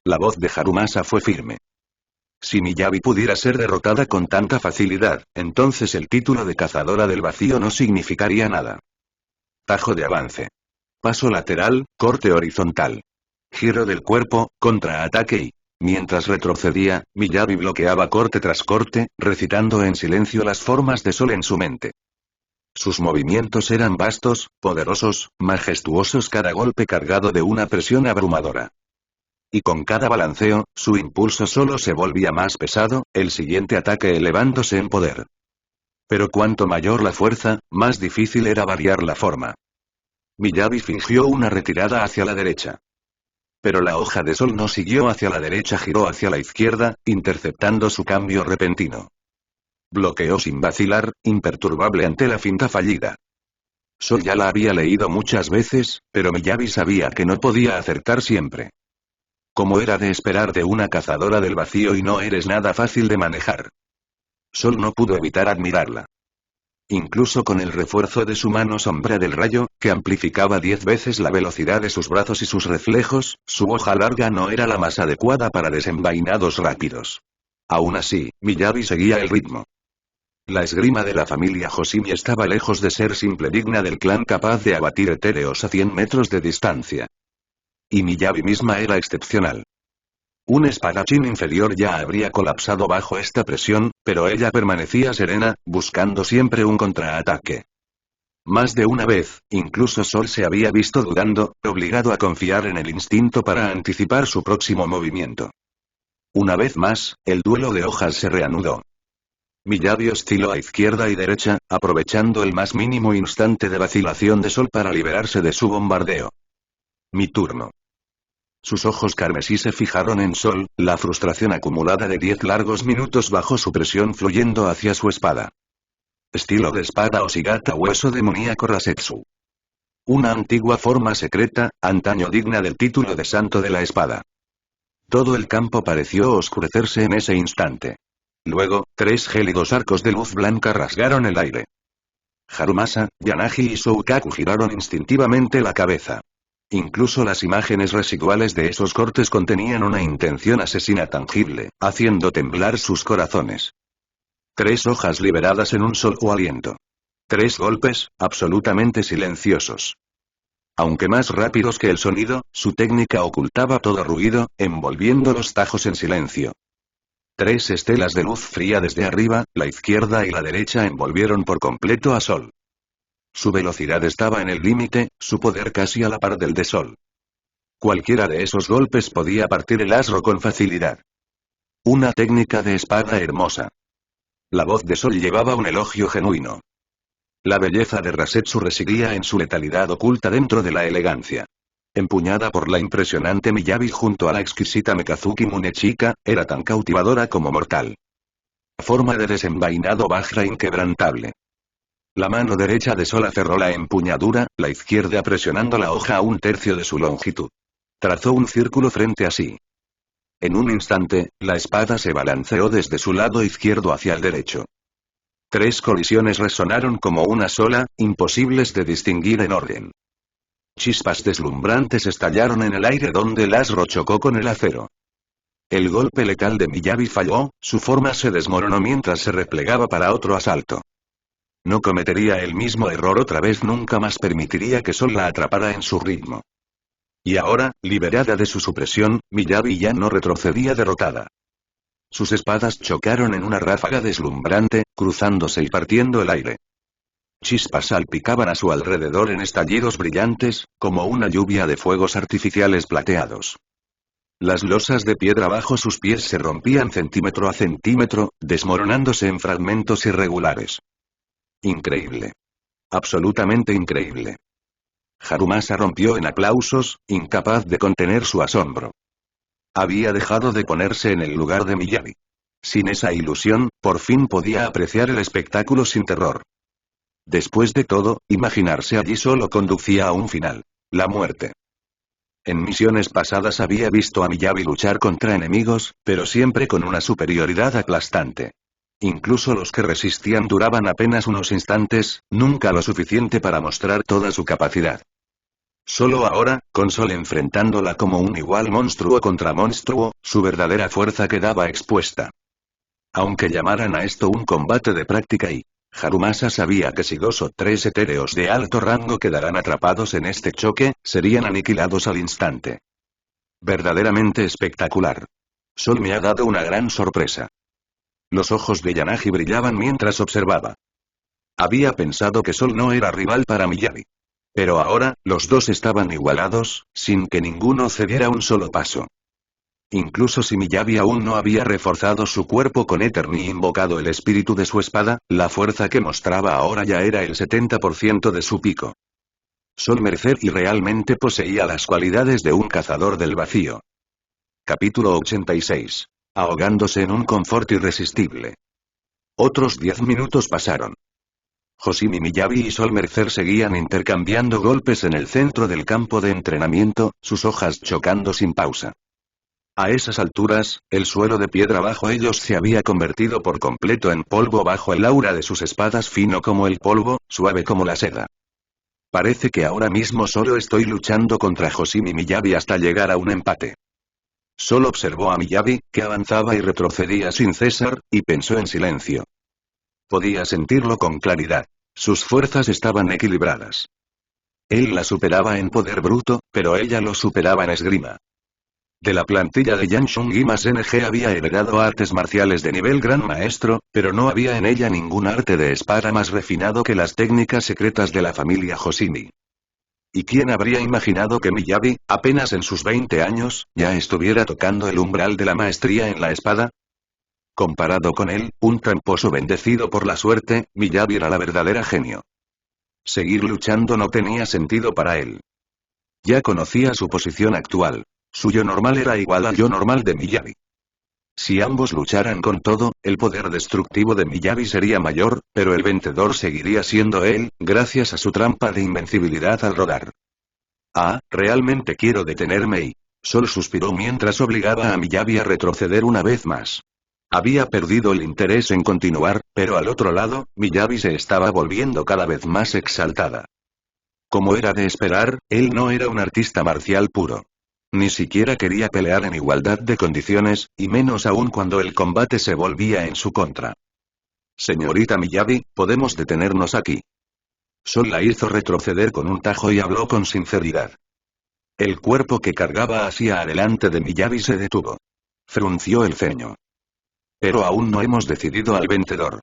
La voz de Harumasa fue firme. Si Miyabi pudiera ser derrotada con tanta facilidad, entonces el título de cazadora del vacío no significaría nada. Tajo de avance. Paso lateral, corte horizontal. Giro del cuerpo, contraataque y... Mientras retrocedía, Miyabi bloqueaba corte tras corte, recitando en silencio las formas de Sol en su mente. Sus movimientos eran vastos, poderosos, majestuosos, cada golpe cargado de una presión abrumadora. Y con cada balanceo, su impulso solo se volvía más pesado, el siguiente ataque elevándose en poder. Pero cuanto mayor la fuerza, más difícil era variar la forma. Miyabi fingió una retirada hacia la derecha. Pero la hoja de Sol no siguió hacia la derecha, giró hacia la izquierda, interceptando su cambio repentino. Bloqueó sin vacilar, imperturbable ante la finta fallida. Sol ya la había leído muchas veces, pero Miyabi sabía que no podía acertar siempre. Como era de esperar de una cazadora del vacío, y no eres nada fácil de manejar. Sol no pudo evitar admirarla. Incluso con el refuerzo de su mano sombra del rayo, que amplificaba 10 veces la velocidad de sus brazos y sus reflejos, su hoja larga no era la más adecuada para desenvainados rápidos. Aún así, Miyabi seguía el ritmo. La esgrima de la familia Hoshimi estaba lejos de ser simple, digna del clan capaz de abatir etéreos a 100 metros de distancia. Y Miyabi misma era excepcional. Un espadachín inferior ya habría colapsado bajo esta presión, pero ella permanecía serena, buscando siempre un contraataque. Más de una vez, incluso Sol se había visto dudando, obligado a confiar en el instinto para anticipar su próximo movimiento. Una vez más, el duelo de hojas se reanudó. Miyabi osciló a izquierda y derecha, aprovechando el más mínimo instante de vacilación de Sol para liberarse de su bombardeo. Mi turno. Sus ojos carmesí se fijaron en Sol, la frustración acumulada de 10 largos minutos bajo su presión fluyendo hacia su espada. Estilo de espada Oshigata, hueso demoníaco Rasetsu. Una antigua forma secreta, antaño digna del título de santo de la espada. Todo el campo pareció oscurecerse en ese instante. Luego, 3 gélidos arcos de luz blanca rasgaron el aire. Harumasa, Yanagi y Soukaku giraron instintivamente la cabeza. Incluso las imágenes residuales de esos cortes contenían una intención asesina tangible, haciendo temblar sus corazones. 3 hojas liberadas en un solo aliento. 3 golpes, absolutamente silenciosos. Aunque más rápidos que el sonido, su técnica ocultaba todo ruido, envolviendo los tajos en silencio. 3 estelas de luz fría desde arriba, la izquierda y la derecha envolvieron por completo a Sol. Su velocidad estaba en el límite, su poder casi a la par del de Sol. Cualquiera de esos golpes podía partir el asro con facilidad. Una técnica de espada hermosa. La voz de Sol llevaba un elogio genuino. La belleza de Rasetsu residía en su letalidad oculta dentro de la elegancia. Empuñada por la impresionante Miyabi junto a la exquisita Mekazuki Munechika, era tan cautivadora como mortal. Forma de desenvainado Vajra inquebrantable. La mano derecha de Sol aferró la empuñadura, la izquierda presionando la hoja a un tercio de su longitud. Trazó un círculo frente a sí. En un instante, la espada se balanceó desde su lado izquierdo hacia el derecho. 3 colisiones resonaron como una sola, imposibles de distinguir en orden. Chispas deslumbrantes estallaron en el aire donde el asro chocó con el acero. El golpe letal de Miyabi falló, su forma se desmoronó mientras se replegaba para otro asalto. No cometería el mismo error otra vez, nunca más permitiría que Sol la atrapara en su ritmo. Y ahora, liberada de su supresión, Miyabi ya no retrocedía derrotada. Sus espadas chocaron en una ráfaga deslumbrante, cruzándose y partiendo el aire. Chispas salpicaban a su alrededor en estallidos brillantes, como una lluvia de fuegos artificiales plateados. Las losas de piedra bajo sus pies se rompían centímetro a centímetro, desmoronándose en fragmentos irregulares. Increíble. Absolutamente increíble. Harumasa rompió en aplausos, incapaz de contener su asombro. Había dejado de ponerse en el lugar de Miyabi. Sin esa ilusión, por fin podía apreciar el espectáculo sin terror. Después de todo, imaginarse allí solo conducía a un final: la muerte. En misiones pasadas había visto a Miyabi luchar contra enemigos, pero siempre con una superioridad aplastante. Incluso los que resistían duraban apenas unos instantes, nunca lo suficiente para mostrar toda su capacidad. Solo ahora, con Sol enfrentándola como un igual monstruo contra monstruo, su verdadera fuerza quedaba expuesta. Aunque llamaran a esto un combate de práctica Harumasa sabía que si 2 o 3 etéreos de alto rango quedaran atrapados en este choque, serían aniquilados al instante. Verdaderamente espectacular. Sol me ha dado una gran sorpresa. Los ojos de Yanagi brillaban mientras observaba. Había pensado que Sol no era rival para Miyabi. Pero ahora, los dos estaban igualados, sin que ninguno cediera un solo paso. Incluso si Miyabi aún no había reforzado su cuerpo con éter ni invocado el espíritu de su espada, la fuerza que mostraba ahora ya era el 70% de su pico. Sol Mercer y realmente poseía las cualidades de un cazador del vacío. Capítulo 86. Ahogándose en un confort irresistible. Otros 10 minutos pasaron. Hoshimi Miyabi y Sol Mercer seguían intercambiando golpes en el centro del campo de entrenamiento, sus hojas chocando sin pausa. A esas alturas, el suelo de piedra bajo ellos se había convertido por completo en polvo bajo el aura de sus espadas, fino como el polvo, suave como la seda. Parece que ahora mismo solo estoy luchando contra Hoshimi Miyabi hasta llegar a un empate. Sol observó a Miyabi, que avanzaba y retrocedía sin cesar, y pensó en silencio. Podía sentirlo con claridad. Sus fuerzas estaban equilibradas. Él la superaba en poder bruto, pero ella lo superaba en esgrima. De la plantilla de Yanshun Gimas NG había heredado artes marciales de nivel gran maestro, pero no había en ella ningún arte de espada más refinado que las técnicas secretas de la familia Hoshimi. ¿Y quién habría imaginado que Miyabi, apenas en sus 20 años, ya estuviera tocando el umbral de la maestría en la espada? Comparado con él, un tramposo bendecido por la suerte, Miyabi era la verdadera genio. Seguir luchando no tenía sentido para él. Ya conocía su posición actual. Su yo normal era igual al yo normal de Miyabi. Si ambos lucharan con todo, el poder destructivo de Miyabi sería mayor, pero el vencedor seguiría siendo él, gracias a su trampa de invencibilidad al rodar. Realmente quiero detenerme Sol suspiró mientras obligaba a Miyabi a retroceder una vez más. Había perdido el interés en continuar, pero al otro lado, Miyabi se estaba volviendo cada vez más exaltada. Como era de esperar, él no era un artista marcial puro. Ni siquiera quería pelear en igualdad de condiciones, y menos aún cuando el combate se volvía en su contra. Señorita Miyabi, podemos detenernos aquí. Sol la hizo retroceder con un tajo y habló con sinceridad. El cuerpo que cargaba hacia adelante de Miyabi se detuvo. Frunció el ceño. Pero aún no hemos decidido al vencedor.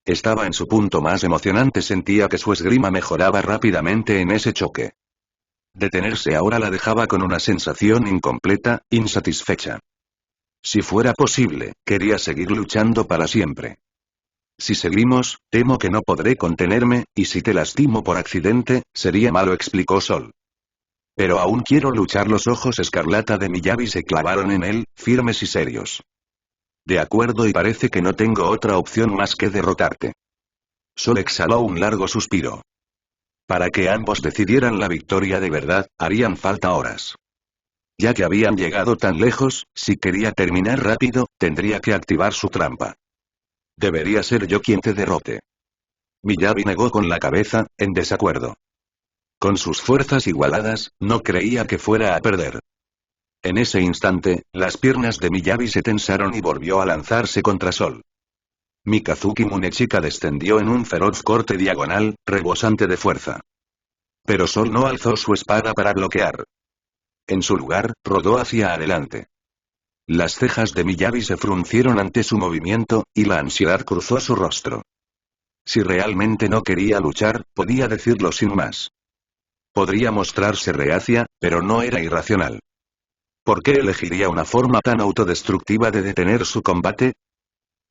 Estaba en su punto más emocionante, sentía que su esgrima mejoraba rápidamente en ese choque. Detenerse ahora la dejaba con una sensación incompleta, insatisfecha. Si fuera posible, quería seguir luchando para siempre. Si seguimos, temo que no podré contenerme, y si te lastimo por accidente, sería malo, explicó Sol. Pero aún quiero luchar. Los ojos escarlata de Miyabi se clavaron en él, firmes y serios. De acuerdo, y parece que no tengo otra opción más que derrotarte. Sol exhaló un largo suspiro. Para que ambos decidieran la victoria de verdad, harían falta horas. Ya que habían llegado tan lejos, si quería terminar rápido, tendría que activar su trampa. Debería ser yo quien te derrote. Miyabi negó con la cabeza, en desacuerdo. Con sus fuerzas igualadas, no creía que fuera a perder. En ese instante, las piernas de Miyabi se tensaron y volvió a lanzarse contra Sol. Mikazuki Munechika descendió en un feroz corte diagonal, rebosante de fuerza. Pero Sol no alzó su espada para bloquear. En su lugar, rodó hacia adelante. Las cejas de Miyabi se fruncieron ante su movimiento, y la ansiedad cruzó su rostro. Si realmente no quería luchar, podía decirlo sin más. Podría mostrarse reacia, pero no era irracional. ¿Por qué elegiría una forma tan autodestructiva de detener su combate?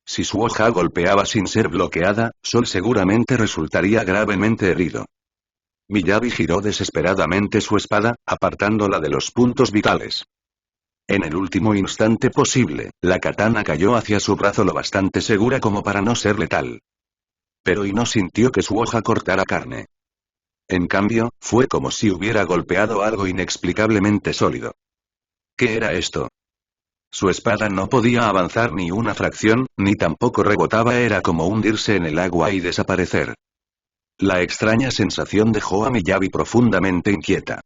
Si su hoja golpeaba sin ser bloqueada, Sol seguramente resultaría gravemente herido. Miyabi giró desesperadamente su espada, apartándola de los puntos vitales. En el último instante posible, la katana cayó hacia su brazo lo bastante segura como para no ser letal. Pero y no sintió que su hoja cortara carne. En cambio, fue como si hubiera golpeado algo inexplicablemente sólido. ¿Qué era esto? Su espada no podía avanzar ni una fracción, ni tampoco rebotaba, era como hundirse en el agua y desaparecer. La extraña sensación dejó a Miyabi profundamente inquieta.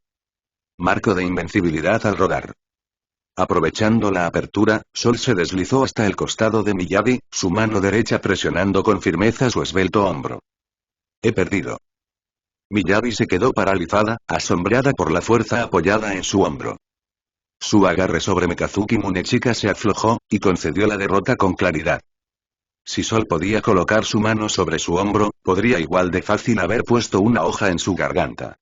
Marco de invencibilidad al rodar. Aprovechando la apertura, Sol se deslizó hasta el costado de Miyabi, su mano derecha presionando con firmeza su esbelto hombro. He perdido. Miyabi se quedó paralizada, asombrada por la fuerza apoyada en su hombro. Su agarre sobre Mikazuki Munechika se aflojó, y concedió la derrota con claridad. Si Sol podía colocar su mano sobre su hombro, podría igual de fácil haber puesto una hoja en su garganta.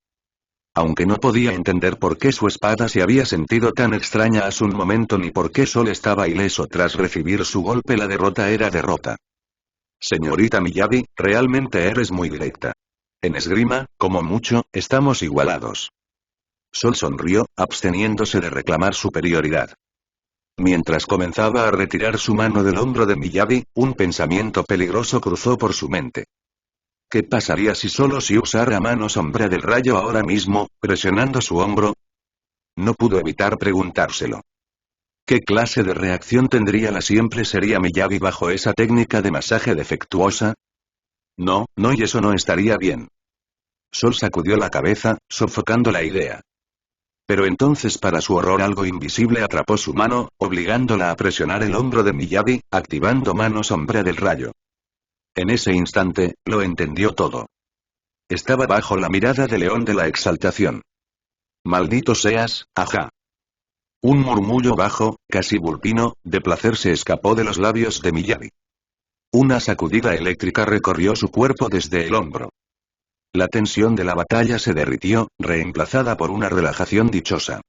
Aunque no podía entender por qué su espada se había sentido tan extraña hace un momento ni por qué Sol estaba ileso tras recibir su golpe, la derrota era derrota. Señorita Miyabi, realmente eres muy directa. En esgrima, como mucho, estamos igualados. Sol sonrió, absteniéndose de reclamar superioridad. Mientras comenzaba a retirar su mano del hombro de Miyabi, un pensamiento peligroso cruzó por su mente. ¿Qué pasaría si usara mano sombra del rayo ahora mismo, presionando su hombro? No pudo evitar preguntárselo. ¿Qué clase de reacción tendría la siempre seria Miyabi bajo esa técnica de masaje defectuosa? No, y eso no estaría bien. Sol sacudió la cabeza, sofocando la idea. Pero entonces, para su horror, algo invisible atrapó su mano, obligándola a presionar el hombro de Miyabi, activando mano sombra del rayo. En ese instante, lo entendió todo. Estaba bajo la mirada de León de la exaltación. Maldito seas, ajá. Un murmullo bajo, casi vulpino, de placer se escapó de los labios de Miyabi. Una sacudida eléctrica recorrió su cuerpo desde el hombro. La tensión de la batalla se derritió, reemplazada por una relajación dichosa.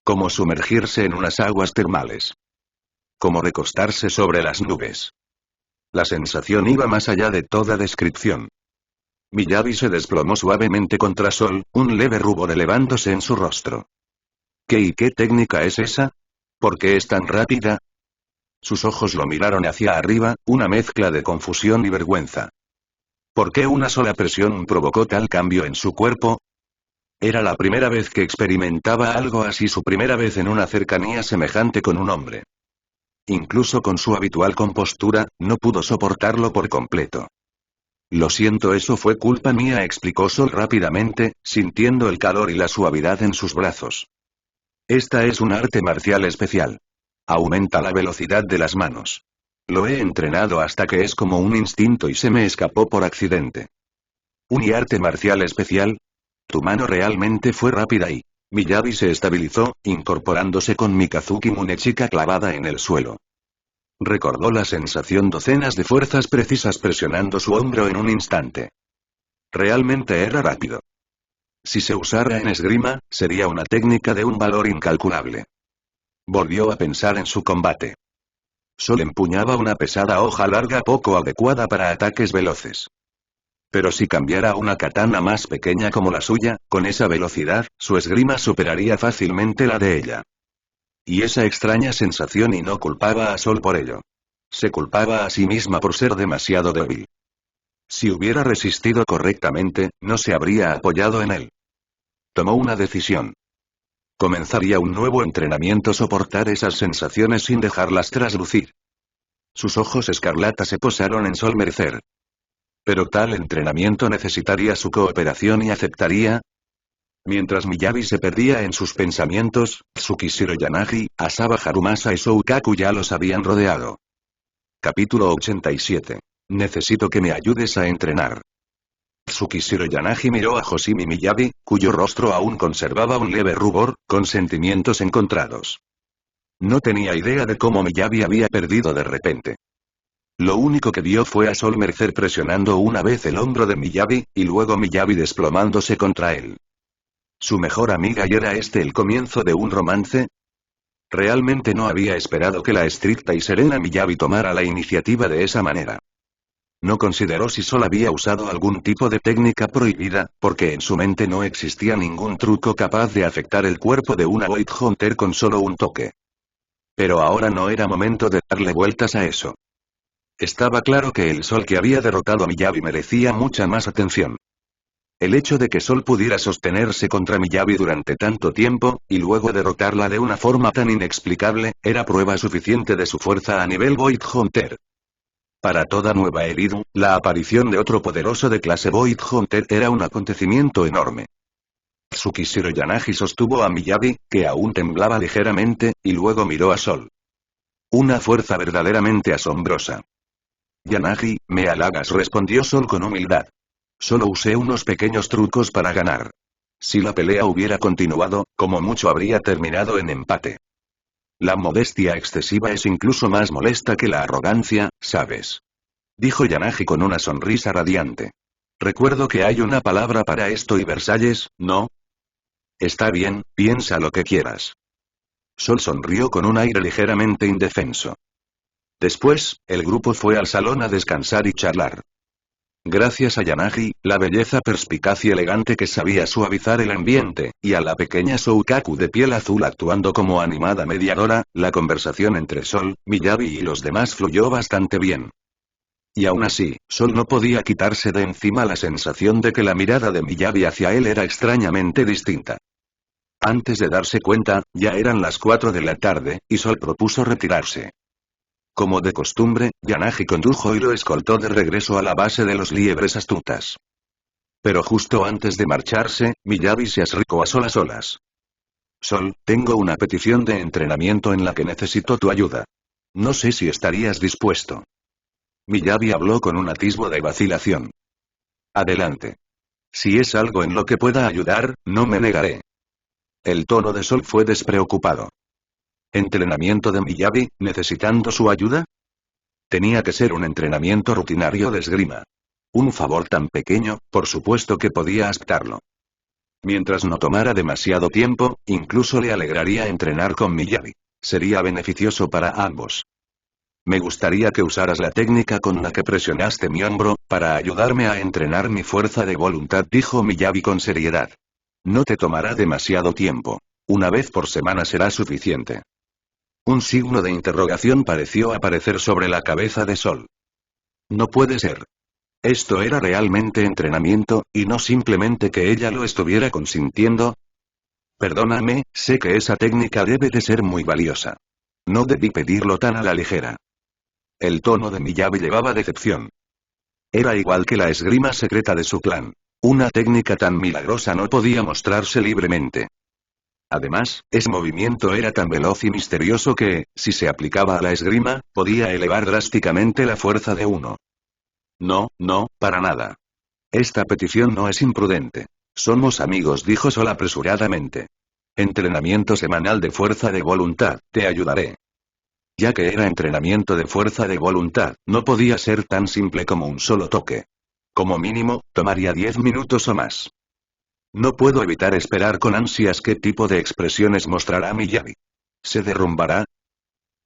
Como sumergirse en unas aguas termales. Como recostarse sobre las nubes. La sensación iba más allá de toda descripción. Miyabi se desplomó suavemente contra Sol, un leve rubor elevándose en su rostro. ¿Qué técnica es esa? ¿Por qué es tan rápida? Sus ojos lo miraron hacia arriba, una mezcla de confusión y vergüenza. ¿Por qué una sola presión provocó tal cambio en su cuerpo? Era la primera vez que experimentaba algo así, su primera vez en una cercanía semejante con un hombre. Incluso con su habitual compostura, no pudo soportarlo por completo. Lo siento, eso fue culpa mía, explicó Sol rápidamente, sintiendo el calor y la suavidad en sus brazos. Esta es un arte marcial especial. Aumenta la velocidad de las manos. Lo he entrenado hasta que es como un instinto y se me escapó por accidente. ¿Un arte marcial especial? Tu mano realmente fue rápida y... Miyabi se estabilizó, incorporándose con Mikazuki Munechika clavada en el suelo. Recordó la sensación, docenas de fuerzas precisas presionando su hombro en un instante. Realmente era rápido. Si se usara en esgrima, sería una técnica de un valor incalculable. Volvió a pensar en su combate. Sol empuñaba una pesada hoja larga poco adecuada para ataques veloces. Pero si cambiara a una katana más pequeña como la suya, con esa velocidad, su esgrima superaría fácilmente la de ella. Y esa extraña sensación y no culpaba a Sol por ello. Se culpaba a sí misma por ser demasiado débil. Si hubiera resistido correctamente, no se habría apoyado en él. Tomó una decisión. Comenzaría un nuevo entrenamiento, soportar esas sensaciones sin dejarlas traslucir. Sus ojos escarlata se posaron en Sol Mercer. Pero tal entrenamiento necesitaría su cooperación y aceptaría. Mientras Miyabi se perdía en sus pensamientos, Tsukishiro Yanagi, Asaba Harumasa y Soukaku ya los habían rodeado. Capítulo 87. Necesito que me ayudes a entrenar. Tsukishiro Yanagi miró a Hoshimi Miyabi, cuyo rostro aún conservaba un leve rubor, con sentimientos encontrados. No tenía idea de cómo Miyabi había perdido de repente. Lo único que vio fue a Sol Mercer presionando una vez el hombro de Miyabi, y luego Miyabi desplomándose contra él. ¿Su mejor amiga y era este el comienzo de un romance? Realmente no había esperado que la estricta y serena Miyabi tomara la iniciativa de esa manera. No consideró si Sol había usado algún tipo de técnica prohibida, porque en su mente no existía ningún truco capaz de afectar el cuerpo de una Void Hunter con solo un toque. Pero ahora no era momento de darle vueltas a eso. Estaba claro que el Sol que había derrotado a Miyabi merecía mucha más atención. El hecho de que Sol pudiera sostenerse contra Miyabi durante tanto tiempo, y luego derrotarla de una forma tan inexplicable, era prueba suficiente de su fuerza a nivel Void Hunter. Para toda Nueva Eridu, la aparición de otro poderoso de clase Void Hunter era un acontecimiento enorme. Tsukishiro Yanagi sostuvo a Miyabi, que aún temblaba ligeramente, y luego miró a Sol. Una fuerza verdaderamente asombrosa. Yanagi, me halagas, respondió Sol con humildad. Solo usé unos pequeños trucos para ganar. Si la pelea hubiera continuado, como mucho habría terminado en empate. La modestia excesiva es incluso más molesta que la arrogancia, ¿sabes? Dijo Yanagi con una sonrisa radiante. Recuerdo que hay una palabra para esto y Versalles, ¿no? Está bien, piensa lo que quieras. Sol sonrió con un aire ligeramente indefenso. Después, el grupo fue al salón a descansar y charlar. Gracias a Yanagi, la belleza perspicaz y elegante que sabía suavizar el ambiente, y a la pequeña Soukaku de piel azul actuando como animada mediadora, la conversación entre Sol, Miyabi y los demás fluyó bastante bien. Y aún así, Sol no podía quitarse de encima la sensación de que la mirada de Miyabi hacia él era extrañamente distinta. Antes de darse cuenta, ya eran las 4 de la tarde, y Sol propuso retirarse. Como de costumbre, Yanagi condujo y lo escoltó de regreso a la base de los liebres astutas. Pero justo antes de marcharse, Miyabi se acercó a solas. Sol, tengo una petición de entrenamiento en la que necesito tu ayuda. No sé si estarías dispuesto. Miyabi habló con un atisbo de vacilación. Adelante. Si es algo en lo que pueda ayudar, no me negaré. El tono de Sol fue despreocupado. ¿Entrenamiento de Miyabi, necesitando su ayuda? Tenía que ser un entrenamiento rutinario de esgrima. Un favor tan pequeño, por supuesto que podía aceptarlo. Mientras no tomara demasiado tiempo, incluso le alegraría entrenar con Miyabi. Sería beneficioso para ambos. Me gustaría que usaras la técnica con la que presionaste mi hombro, para ayudarme a entrenar mi fuerza de voluntad, dijo Miyabi con seriedad. No te tomará demasiado tiempo. Una vez por semana será suficiente. Un signo de interrogación pareció aparecer sobre la cabeza de Sol. No puede ser. Esto era realmente entrenamiento, y no simplemente que ella lo estuviera consintiendo. Perdóname, sé que esa técnica debe de ser muy valiosa. No debí pedirlo tan a la ligera. El tono de Miyabi llevaba decepción. Era igual que la esgrima secreta de su clan. Una técnica tan milagrosa no podía mostrarse libremente. Además, ese movimiento era tan veloz y misterioso que, si se aplicaba a la esgrima, podía elevar drásticamente la fuerza de uno. No, para nada. Esta petición no es imprudente. Somos amigos, dijo Sol apresuradamente. Entrenamiento semanal de fuerza de voluntad, te ayudaré. Ya que era entrenamiento de fuerza de voluntad, no podía ser tan simple como un solo toque. Como mínimo, tomaría 10 minutos o más. No puedo evitar esperar con ansias qué tipo de expresiones mostrará Miyabi. ¿Se derrumbará?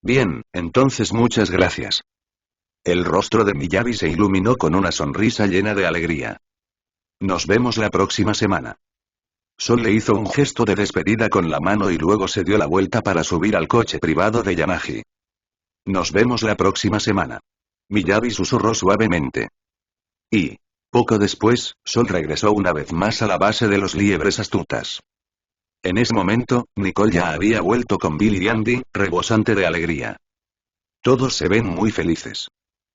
Bien, entonces muchas gracias. El rostro de Miyabi se iluminó con una sonrisa llena de alegría. Nos vemos la próxima semana. Sol le hizo un gesto de despedida con la mano y luego se dio la vuelta para subir al coche privado de Yanagi. Nos vemos la próxima semana. Miyabi susurró suavemente. Y, poco después, Sol regresó una vez más a la base de los liebres astutas. En ese momento, Nicole ya había vuelto con Billy y Andy, rebosante de alegría. Todos se ven muy felices.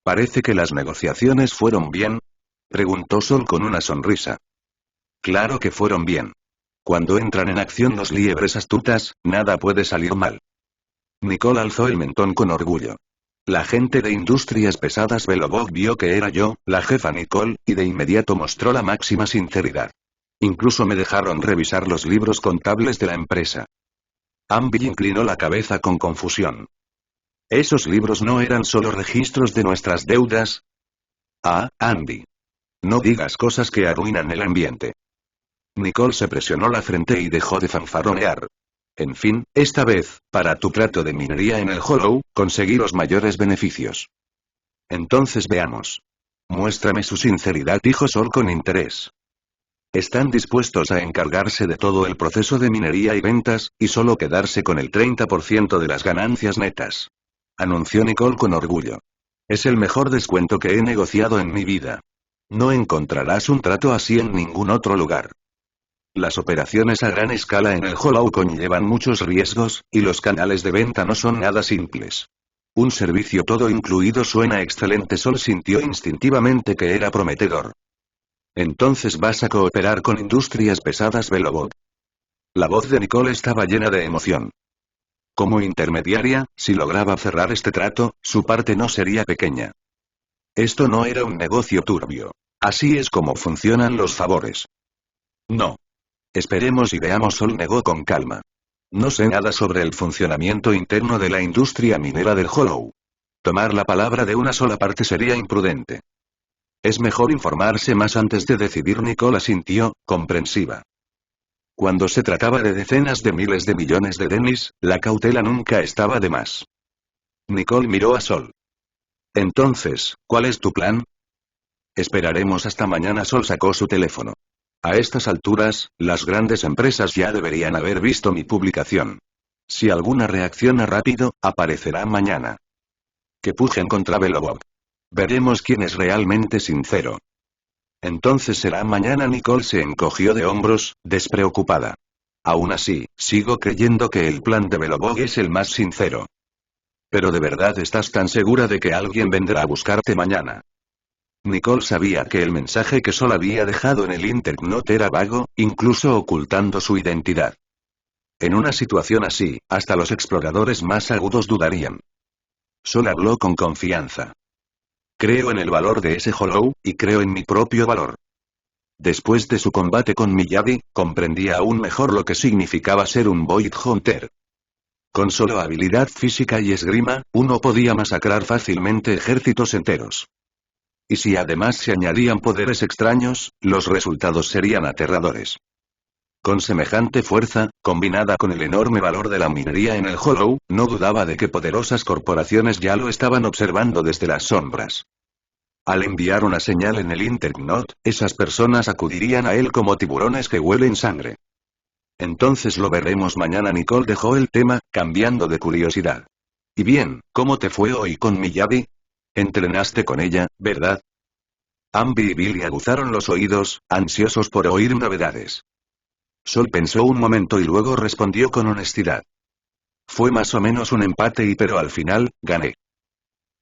¿Parece que las negociaciones fueron bien? Preguntó Sol con una sonrisa. Claro que fueron bien. Cuando entran en acción los liebres astutas, nada puede salir mal. Nicole alzó el mentón con orgullo. La gente de Industrias Pesadas Belobog vio que era yo, la jefa Nicole, y de inmediato mostró la máxima sinceridad. Incluso me dejaron revisar los libros contables de la empresa. Ambi inclinó la cabeza con confusión. ¿Esos libros no eran solo registros de nuestras deudas? Ah, Andy. No digas cosas que arruinan el ambiente. Nicole se presionó la frente y dejó de fanfarronear. En fin, esta vez, para tu trato de minería en el Hollow, conseguí los mayores beneficios. Entonces veamos. Muéstrame su sinceridad, dijo Sol con interés. Están dispuestos a encargarse de todo el proceso de minería y ventas, y solo quedarse con el 30% de las ganancias netas. Anunció Nicole con orgullo. Es el mejor descuento que he negociado en mi vida. No encontrarás un trato así en ningún otro lugar. Las operaciones a gran escala en el Hollow conllevan muchos riesgos, y los canales de venta no son nada simples. Un servicio todo incluido suena excelente. Sol sintió instintivamente que era prometedor. Entonces vas a cooperar con Industrias Pesadas Belobot. La voz de Nicole estaba llena de emoción. Como intermediaria, si lograba cerrar este trato, su parte no sería pequeña. Esto no era un negocio turbio. Así es como funcionan los favores. No. Esperemos y veamos. Sol negó con calma. No sé nada sobre el funcionamiento interno de la industria minera del Hollow. Tomar la palabra de una sola parte sería imprudente. Es mejor informarse más antes de decidir. Nicole asintió, comprensiva. Cuando se trataba de decenas de miles de millones de denis, la cautela nunca estaba de más. Nicole miró a Sol. Entonces, ¿cuál es tu plan? Esperaremos hasta mañana. Sol sacó su teléfono. A estas alturas, las grandes empresas ya deberían haber visto mi publicación. Si alguna reacciona rápido, aparecerá mañana. Que pujen contra Belobog. Veremos quién es realmente sincero. Entonces será mañana. Nicole se encogió de hombros, despreocupada. Aún así, sigo creyendo que el plan de Belobog es el más sincero. ¿Pero de verdad estás tan segura de que alguien vendrá a buscarte mañana? Nicole sabía que el mensaje que Sol había dejado en el Interknot era vago, incluso ocultando su identidad. En una situación así, hasta los exploradores más agudos dudarían. Sol habló con confianza. Creo en el valor de ese Hollow, y creo en mi propio valor. Después de su combate con Miyabi, comprendía aún mejor lo que significaba ser un Void Hunter. Con solo habilidad física y esgrima, uno podía masacrar fácilmente ejércitos enteros. Y si además se añadían poderes extraños, los resultados serían aterradores. Con semejante fuerza, combinada con el enorme valor de la minería en el Hollow, no dudaba de que poderosas corporaciones ya lo estaban observando desde las sombras. Al enviar una señal en el Interknot, esas personas acudirían a él como tiburones que huelen sangre. Entonces lo veremos mañana. Nicole dejó el tema, cambiando de curiosidad. Y bien, ¿cómo te fue hoy con Miyabi? Entrenaste con ella, ¿verdad? Ambi y Billy aguzaron los oídos, ansiosos por oír novedades. Sol pensó un momento y luego respondió con honestidad. Fue más o menos un empate pero al final, gané.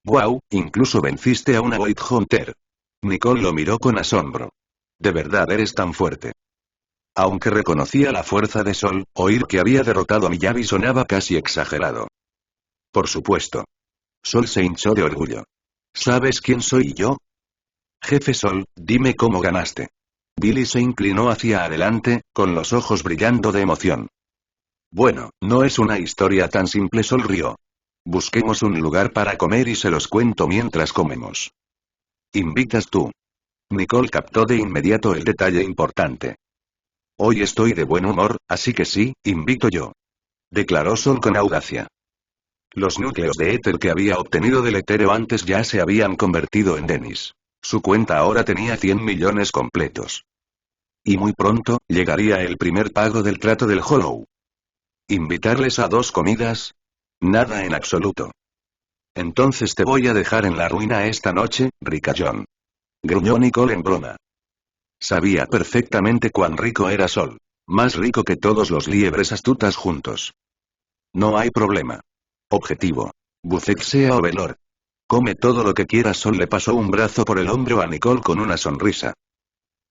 ¡Wow! Incluso venciste a una Void Hunter. Nicole lo miró con asombro. ¿De verdad eres tan fuerte? Aunque reconocía la fuerza de Sol, oír que había derrotado a Miyabi sonaba casi exagerado. Por supuesto. Sol se hinchó de orgullo. ¿Sabes quién soy yo? Jefe Sol, dime cómo ganaste. Billy se inclinó hacia adelante, con los ojos brillando de emoción. Bueno, no es una historia tan simple. Sol rió. Busquemos un lugar para comer y se los cuento mientras comemos. ¿Invitas tú? Nicole captó de inmediato el detalle importante. Hoy estoy de buen humor, así que sí, invito yo. declaró Sol con audacia. Los núcleos de éter que había obtenido del etéreo antes ya se habían convertido en Dennis. Su cuenta ahora tenía 100 millones completos. Y muy pronto, llegaría el primer pago del trato del Hollow. ¿Invitarles a 2 comidas? Nada en absoluto. Entonces te voy a dejar en la ruina esta noche, rica John. Gruñó Nicole en broma. Sabía perfectamente cuán rico era Sol. Más rico que todos los liebres astutas juntos. No hay problema. Objetivo. Buffet sea o velor. Come todo lo que quieras. Sol le pasó un brazo por el hombro a Nicole con una sonrisa.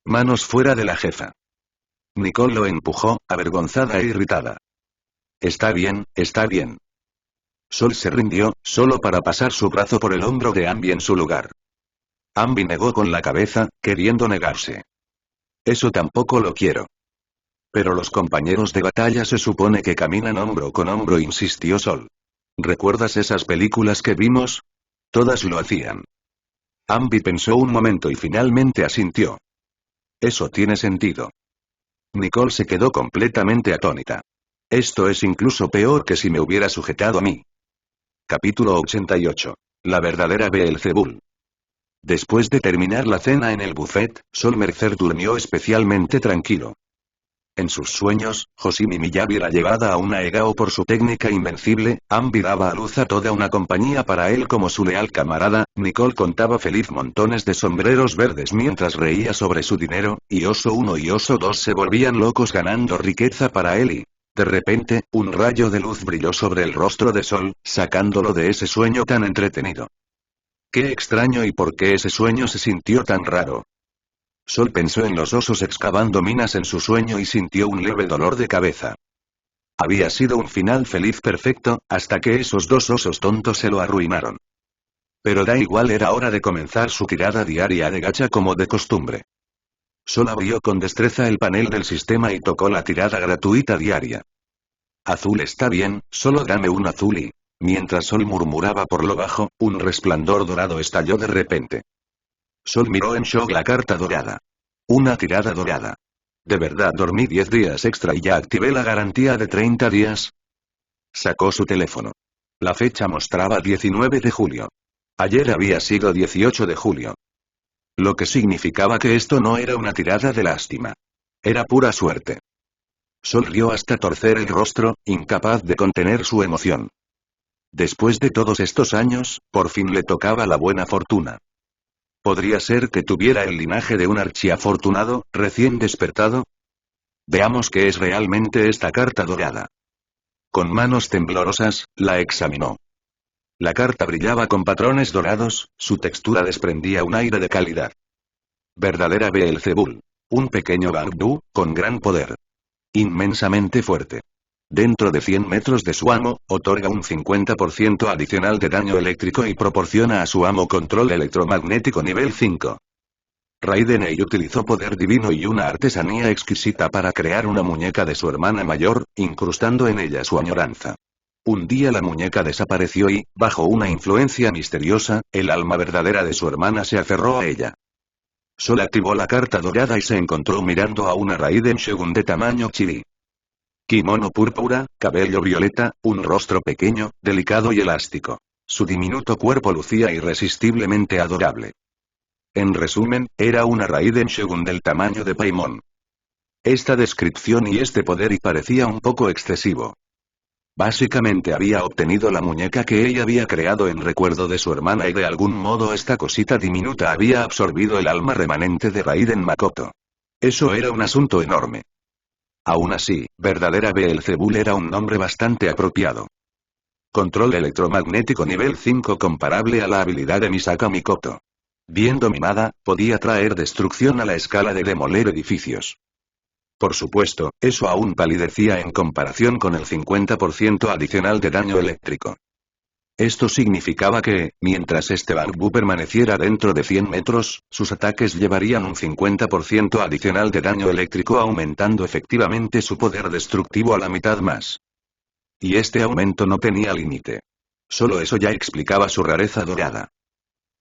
Manos fuera de la jefa. Nicole lo empujó, avergonzada e irritada. Está bien, está bien. Sol se rindió, solo para pasar su brazo por el hombro de Ambi en su lugar. Ambi negó con la cabeza, queriendo negarse. Eso tampoco lo quiero. Pero los compañeros de batalla se supone que caminan hombro con hombro, insistió Sol. ¿Recuerdas esas películas que vimos? Todas lo hacían. Ambi pensó un momento y finalmente asintió. Eso tiene sentido. Nicole se quedó completamente atónita. Esto es incluso peor que si me hubiera sujetado a mí. Capítulo 88. La verdadera Beelzebul. Después de terminar la cena en el buffet, Sol Mercer durmió especialmente tranquilo. En sus sueños, Hosimi Miyabi era llevada a una Egao por su técnica invencible, Ambi daba a luz a toda una compañía para él como su leal camarada, Nicole contaba feliz montones de sombreros verdes mientras reía sobre su dinero, y Oso 1 y Oso 2 se volvían locos ganando riqueza para él y... De repente, un rayo de luz brilló sobre el rostro de Sol, sacándolo de ese sueño tan entretenido. Qué extraño y por qué ese sueño se sintió tan raro. Sol pensó en los osos excavando minas en su sueño y sintió un leve dolor de cabeza. Había sido un final feliz perfecto, hasta que esos 2 osos tontos se lo arruinaron. Pero da igual, era hora de comenzar su tirada diaria de gacha como de costumbre. Sol abrió con destreza el panel del sistema y tocó la tirada gratuita diaria. Azul está bien, solo dame un azul y... Mientras Sol murmuraba por lo bajo, un resplandor dorado estalló de repente. Sol miró en shock la carta dorada. Una tirada dorada. ¿De verdad dormí 10 días extra y ya activé la garantía de 30 días? Sacó su teléfono. La fecha mostraba 19 de julio. Ayer había sido 18 de julio. Lo que significaba que esto no era una tirada de lástima. Era pura suerte. Sol rió hasta torcer el rostro, incapaz de contener su emoción. Después de todos estos años, por fin le tocaba la buena fortuna. ¿Podría ser que tuviera el linaje de un archiafortunado, recién despertado? Veamos qué es realmente esta carta dorada. Con manos temblorosas, la examinó. La carta brillaba con patrones dorados, su textura desprendía un aire de calidad. Verdadera Beelzebul. Un pequeño Bangbu, con gran poder. Inmensamente fuerte. Dentro de 100 metros de su amo, otorga un 50% adicional de daño eléctrico y proporciona a su amo control electromagnético nivel 5. Raidenei utilizó poder divino y una artesanía exquisita para crear una muñeca de su hermana mayor, incrustando en ella su añoranza. Un día la muñeca desapareció y, bajo una influencia misteriosa, el alma verdadera de su hermana se aferró a ella. Sol activó la carta dorada y se encontró mirando a una Raiden Shogun de tamaño chibi. Kimono púrpura, cabello violeta, un rostro pequeño, delicado y elástico. Su diminuto cuerpo lucía irresistiblemente adorable. En resumen, era una Raiden Shogun del tamaño de Paimon. Esta descripción y este poder y parecía un poco excesivo. Básicamente había obtenido la muñeca que ella había creado en recuerdo de su hermana y de algún modo esta cosita diminuta había absorbido el alma remanente de Raiden Makoto. Eso era un asunto enorme. Aún así, verdadera Beelzebul era un nombre bastante apropiado. Control electromagnético nivel 5 comparable a la habilidad de Misaka Mikoto. Bien dominada, podía traer destrucción a la escala de demoler edificios. Por supuesto, eso aún palidecía en comparación con el 50% adicional de daño eléctrico. Esto significaba que, mientras este Bangbu permaneciera dentro de 100 metros, sus ataques llevarían un 50% adicional de daño eléctrico, aumentando efectivamente su poder destructivo a la mitad más. Y este aumento no tenía límite. Solo eso ya explicaba su rareza dorada.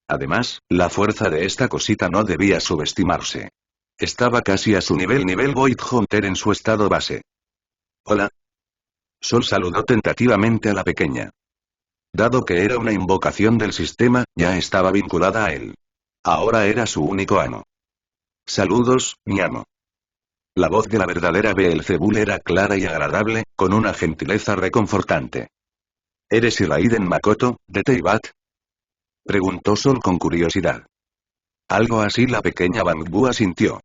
Además, la fuerza de esta cosita no debía subestimarse. Estaba casi a su nivel Void Hunter en su estado base. Hola. Sol saludó tentativamente a la pequeña. Dado que era una invocación del sistema, ya estaba vinculada a él. Ahora era su único amo. Saludos, mi amo. La voz de la verdadera Beelzebul era clara y agradable, con una gentileza reconfortante. ¿Eres Iraiden Makoto, de Teyvat? Preguntó Sol con curiosidad. Algo así la pequeña Bangbu asintió.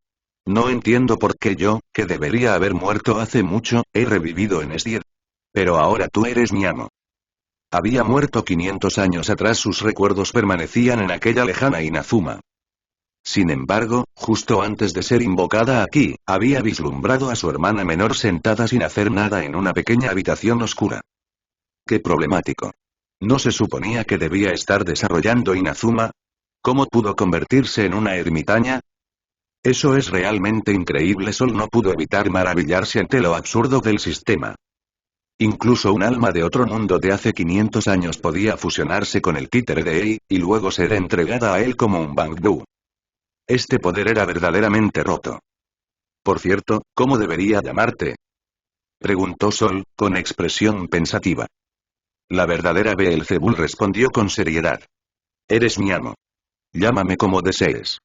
No entiendo por qué yo, que debería haber muerto hace mucho, he revivido en Esdir. Pero ahora tú eres mi amo. Había muerto 500 años atrás, sus recuerdos permanecían en aquella lejana Inazuma. Sin embargo, justo antes de ser invocada aquí, había vislumbrado a su hermana menor sentada sin hacer nada en una pequeña habitación oscura. ¡Qué problemático! ¿No se suponía que debía estar desarrollando Inazuma? ¿Cómo pudo convertirse en una ermitaña? Eso es realmente increíble. Sol no pudo evitar maravillarse ante lo absurdo del sistema. Incluso un alma de otro mundo de hace 500 años podía fusionarse con el títere de Ei, y luego ser entregada a él como un Bangbu. Este poder era verdaderamente roto. Por cierto, ¿cómo debería llamarte? Preguntó Sol, con expresión pensativa. La verdadera Beelzebul respondió con seriedad. Eres mi amo. Llámame como desees.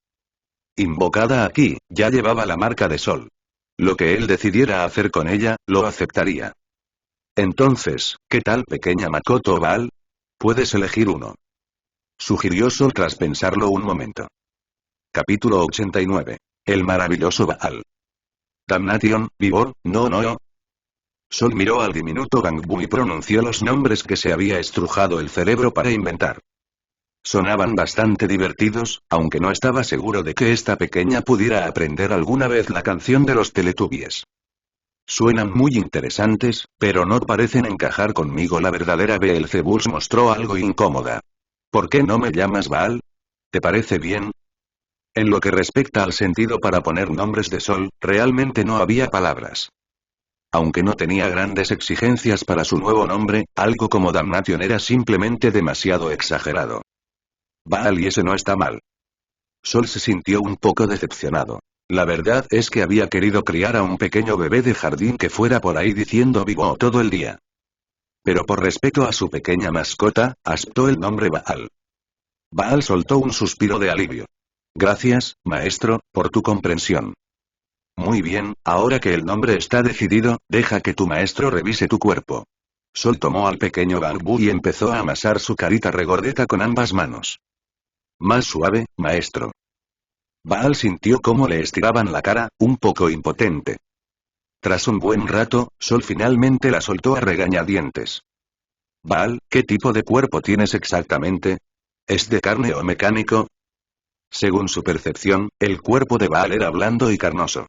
Invocada aquí, ya llevaba la marca de Sol. Lo que él decidiera hacer con ella, lo aceptaría. Entonces, ¿qué tal pequeña Makoto Baal? Puedes elegir uno. Sugirió Sol tras pensarlo un momento. Capítulo 89. El maravilloso Baal. Damnation, Vivor, no. Sol miró al diminuto Bangbu y pronunció los nombres que se había estrujado el cerebro para inventar. Sonaban bastante divertidos, aunque no estaba seguro de que esta pequeña pudiera aprender alguna vez la canción de los Teletubbies. Suenan muy interesantes, pero no parecen encajar conmigo. La verdadera Beelzebul se mostró algo incómoda. ¿Por qué no me llamas Baal? ¿Te parece bien? En lo que respecta al sentido para poner nombres de Sol, realmente no había palabras. Aunque no tenía grandes exigencias para su nuevo nombre, algo como Damnation era simplemente demasiado exagerado. Baal, y ese no está mal. Sol se sintió un poco decepcionado. La verdad es que había querido criar a un pequeño bebé de jardín que fuera por ahí diciendo vivo todo el día. Pero por respeto a su pequeña mascota, aceptó el nombre Baal. Baal soltó un suspiro de alivio. Gracias, maestro, por tu comprensión. Muy bien, ahora que el nombre está decidido, deja que tu maestro revise tu cuerpo. Sol tomó al pequeño Bangbu y empezó a amasar su carita regordeta con ambas manos. Más suave, maestro. Baal sintió cómo le estiraban la cara, un poco impotente. Tras un buen rato, Sol finalmente la soltó a regañadientes. Baal, ¿qué tipo de cuerpo tienes exactamente? ¿Es de carne o mecánico? Según su percepción, el cuerpo de Baal era blando y carnoso.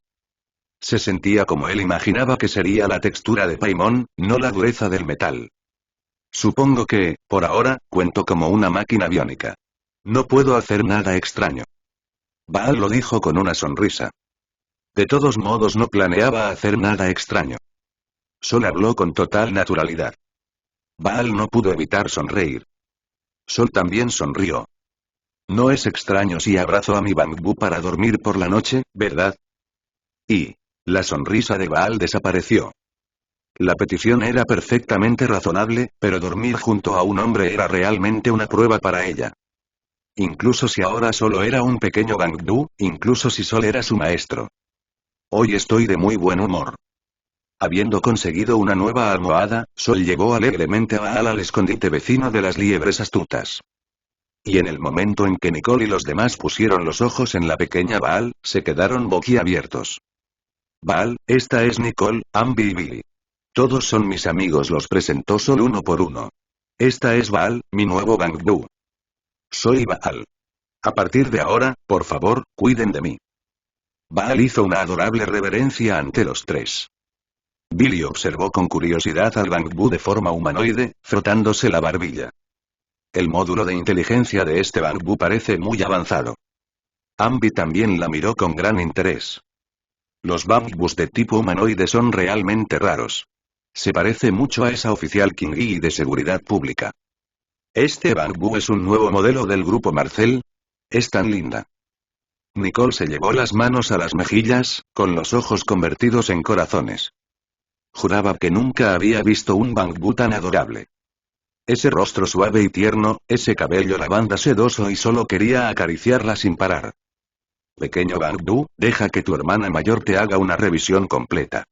Se sentía como él imaginaba que sería la textura de Paimon, no la dureza del metal. Supongo que, por ahora, cuento como una máquina biónica. No puedo hacer nada extraño. Baal lo dijo con una sonrisa. De todos modos no planeaba hacer nada extraño. Sol habló con total naturalidad. Baal no pudo evitar sonreír. Sol también sonrió. No es extraño si abrazo a mi Bangbu para dormir por la noche, ¿verdad? Y la sonrisa de Baal desapareció. La petición era perfectamente razonable, pero dormir junto a un hombre era realmente una prueba para ella. Incluso si ahora solo era un pequeño Bangbu, incluso si Sol era su maestro. Hoy estoy de muy buen humor. Habiendo conseguido una nueva almohada, Sol llevó alegremente a Baal al escondite vecino de las liebres astutas. Y en el momento en que Nicole y los demás pusieron los ojos en la pequeña Baal, se quedaron boquiabiertos. Baal, esta es Nicole, Ambi y Billy. Todos son mis amigos, los presentó Sol uno por uno. Esta es Baal, mi nuevo Bangbu. Soy Baal. A partir de ahora, por favor, cuiden de mí. Baal hizo una adorable reverencia ante los tres. Billy observó con curiosidad al Bangbu de forma humanoide, frotándose la barbilla. El módulo de inteligencia de este Bangbu parece muy avanzado. Ambi también la miró con gran interés. Los Bangbus de tipo humanoide son realmente raros. Se parece mucho a esa oficial Kingi de seguridad pública. ¿Este Bangbu es un nuevo modelo del grupo Marcel? Es tan linda. Nicole se llevó las manos a las mejillas, con los ojos convertidos en corazones. Juraba que nunca había visto un Bangbu tan adorable. Ese rostro suave y tierno, ese cabello lavanda sedoso y solo quería acariciarla sin parar. Pequeño Bangbu, deja que tu hermana mayor te haga una revisión completa.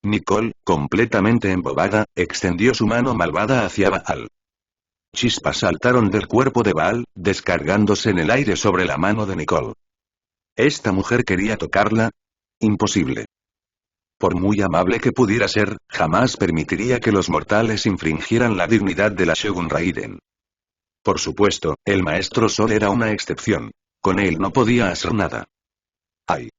Nicole, completamente embobada, extendió su mano malvada hacia Baal. Chispas saltaron del cuerpo de Baal, descargándose en el aire sobre la mano de Nicole. ¿Esta mujer quería tocarla? Imposible. Por muy amable que pudiera ser, jamás permitiría que los mortales infringieran la dignidad de la Shogun Raiden. Por supuesto, el Maestro Sol era una excepción. Con él no podía hacer nada. ¡Ay!